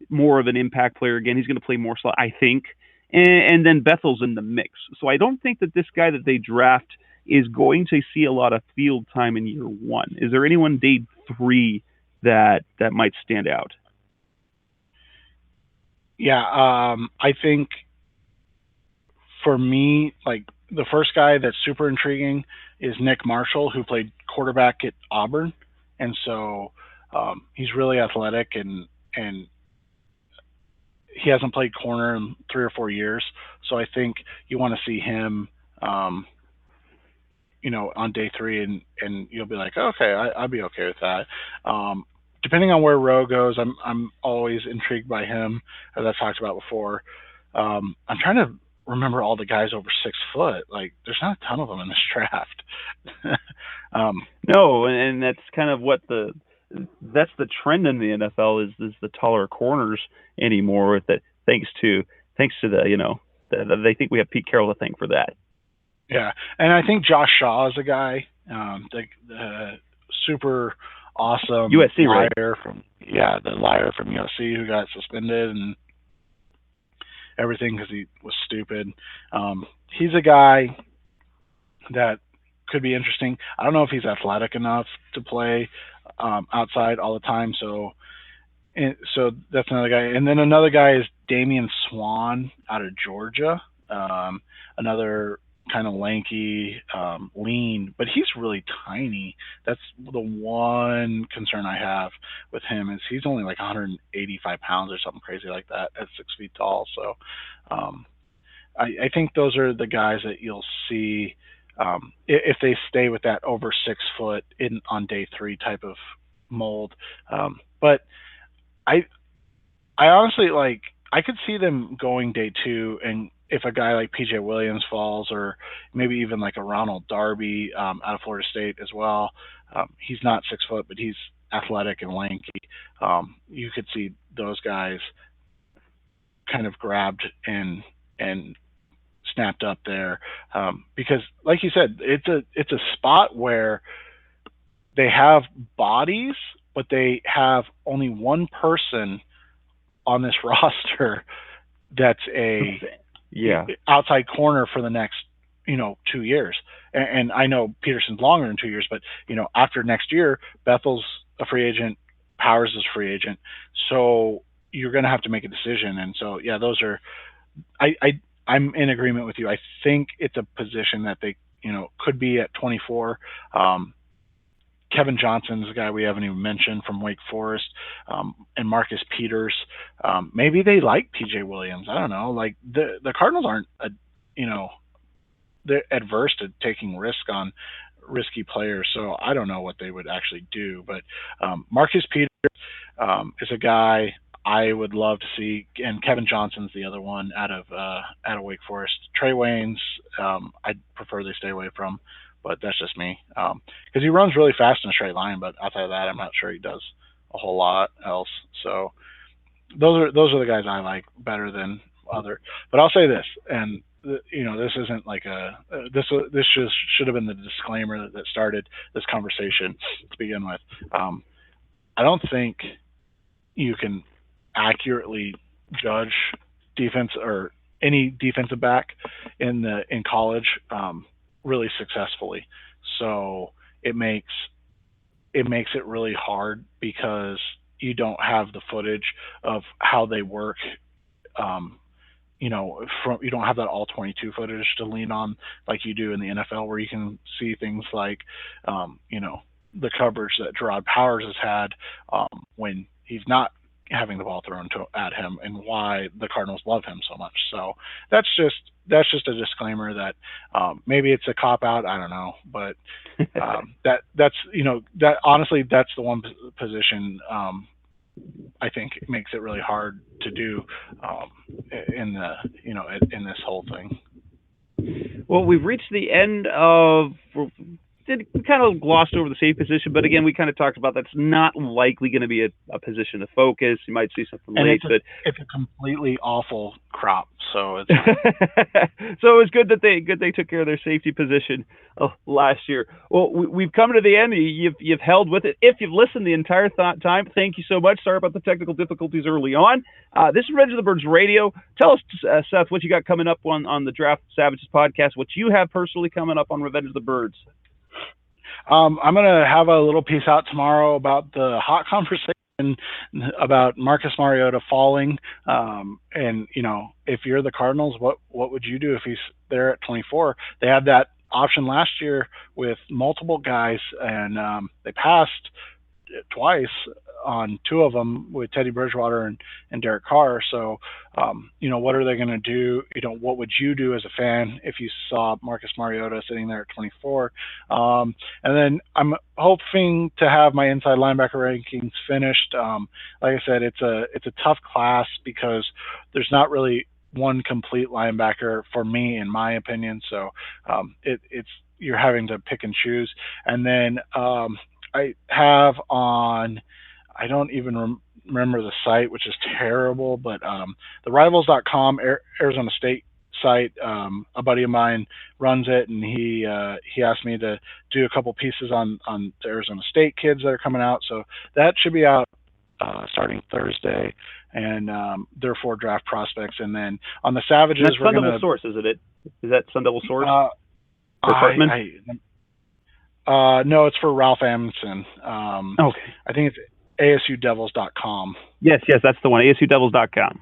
Speaker 6: more of an impact player again. He's going to play more slot, I think. And then Bethel's in the mix. So I don't think that this guy that they draft is going to see a lot of field time in year 1. Is there anyone day 3 that might stand out?
Speaker 5: Yeah, I think for me, like the first guy that's super intriguing is Nick Marshall, who played quarterback at Auburn, and so he's really athletic and he hasn't played corner in 3 or 4 years. So I think you want to see him, on day 3, and you'll be like, okay, I'd be okay with that. Depending on where Rowe goes, I'm always intrigued by him, as I've talked about before. I'm trying to remember all the guys over 6 foot. Like, there's not a ton of them in this draft.
Speaker 6: No, and that's kind of that's the trend in the NFL is the taller corners anymore. With that, thanks to they think we have Pete Carroll to thank for that.
Speaker 5: Yeah, and I think Josh Shaw is a guy, the super awesome
Speaker 6: USC
Speaker 5: liar the liar from USC who got suspended and everything because he was stupid. He's a guy that could be interesting. I don't know if he's athletic enough to play outside all the time. So that's another guy. And then another guy is Damian Swan out of Georgia. Another kind of lanky, lean, but he's really tiny. That's the one concern I have with him is he's only like 185 pounds or something crazy like that at 6 feet tall. So I think those are the guys that you'll see if they stay with that over 6 foot on day 3 type of mold. But I honestly, like, I could see them going day 2, and if a guy like PJ Williams falls, or maybe even like a Ronald Darby out of Florida State as well, he's not 6 foot, but he's athletic and lanky. You could see those guys kind of grabbed and snapped up there, because, like you said, it's a spot where they have bodies, but they have only one person on this roster that's a outside corner for the next 2 years. And I know Peterson's longer than 2 years, but after next year, Bethel's a free agent, Powers is a free agent, so you're going to have to make a decision. And so those are I'm in agreement with you. I think it's a position that they could be at 24. Kevin Johnson's a guy we haven't even mentioned from Wake Forest, and Marcus Peters. Maybe they like PJ Williams. I don't know. Like the Cardinals aren't they're adverse to taking risk on risky players, so I don't know what they would actually do. But Marcus Peters is a guy I would love to see, and Kevin Johnson's the other one out of Wake Forest. Trey Waynes, I'd prefer they stay away from, but that's just me, because he runs really fast in a straight line. But outside of that, I'm not sure he does a whole lot else. So those are the guys I like better than other. But I'll say this, and this isn't like this just should have been the disclaimer that started this conversation to begin with. I don't think you can accurately judge defense or any defensive back in college really successfully. So it makes it really hard because you don't have the footage of how they work. You don't have that all 22 footage to lean on like you do in the NFL, where you can see things like the coverage that Gerard Powers has had when he's not having the ball thrown at him, and why the Cardinals love him so much. So that's just a disclaimer that maybe it's a cop out. I don't know, but that's honestly, that's the one position I think it makes it really hard to do in this whole thing.
Speaker 6: Well, we've reached the end of. We kind of glossed over the safe position, but again, we kind of talked about that's not likely going to be a position of focus. You might see something late, but
Speaker 5: it's a completely awful crop. So it's
Speaker 6: so it was good that they took care of their safety position last year. Well, we've come to the end. You've held with it. If you've listened the entire time, thank you so much. Sorry about the technical difficulties early on. This is Revenge of the Birds Radio. Tell us, Seth, what you got coming up on the Draft Savages podcast. What you have personally coming up on Revenge of the Birds.
Speaker 5: I'm going to have a little piece out tomorrow about the hot conversation about Marcus Mariota falling. And, if you're the Cardinals, what would you do if he's there at 24? They had that option last year with multiple guys, and they passed twice on 2 of them with Teddy Bridgewater and Derek Carr. So, what are they going to do? What would you do as a fan if you saw Marcus Mariota sitting there at 24? And then I'm hoping to have my inside linebacker rankings finished. Like I said, it's a tough class because there's not really one complete linebacker for me, in my opinion. So you're having to pick and choose. And then I have on, I don't even remember the site, which is terrible, but the rivals.com Arizona State site, a buddy of mine runs it, and he asked me to do a couple pieces on the Arizona State kids that are coming out. So that should be out starting Thursday, and there are 4 draft prospects. And then on the Savages,
Speaker 6: that's Sun Devil Source, isn't it? Is that Sun Devil Source?
Speaker 5: No, it's for Ralph Amundsen.
Speaker 6: Okay.
Speaker 5: I think it's ASUDevils.com.
Speaker 6: Yes, that's the one, ASUDevils.com.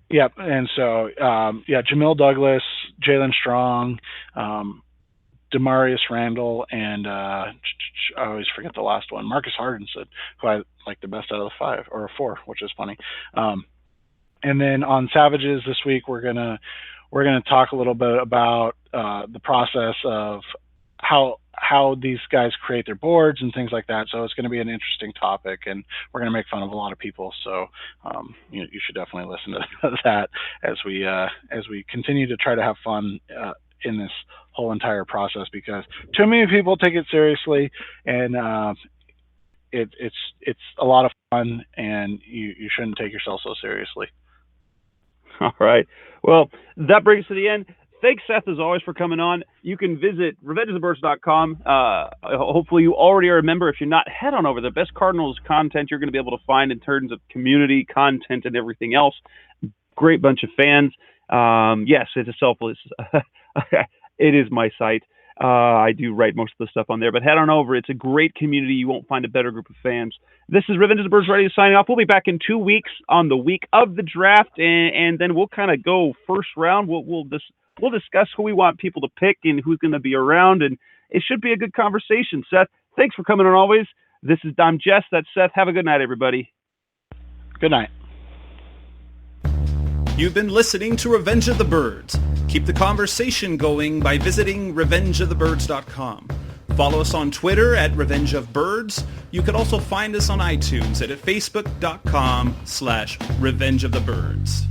Speaker 5: Yep. And so, Jamil Douglas, Jalen Strong, Demarius Randall, and I always forget the last one, Marcus Hardinson, who I like the best out of the 5 or 4, which is funny. And then on Savages this week, we're gonna talk a little bit about the process of how these guys create their boards and things like that. So it's going to be an interesting topic, and we're going to make fun of a lot of people. So you should definitely listen to that as we continue to try to have fun in this whole entire process, because too many people take it seriously, and it's a lot of fun, and you shouldn't take yourself so seriously.
Speaker 6: All right. Well, that brings us to the end. Thanks, Seth, as always, for coming on. You can visit revengeofthebirds.com. Hopefully you already are a member. If you're not, head on over. The best Cardinals content you're going to be able to find in terms of community content and everything else. Great bunch of fans. Yes, it is selfless. It is my site. I do write most of the stuff on there, but head on over. It's a great community. You won't find a better group of fans. This is Revenge of the Birds Radio signing off. We'll be back in 2 weeks on the week of the draft, and then we'll kind of go first round. We'll discuss who we want people to pick and who's going to be around, and it should be a good conversation. Seth, thanks for coming on always. This is Dom Jess. That's Seth. Have a good night, everybody.
Speaker 5: Good night.
Speaker 4: You've been listening to Revenge of the Birds. Keep the conversation going by visiting revengeofthebirds.com. Follow us on Twitter at Revenge of Birds. You can also find us on iTunes at facebook.com/Revenge of the Birds.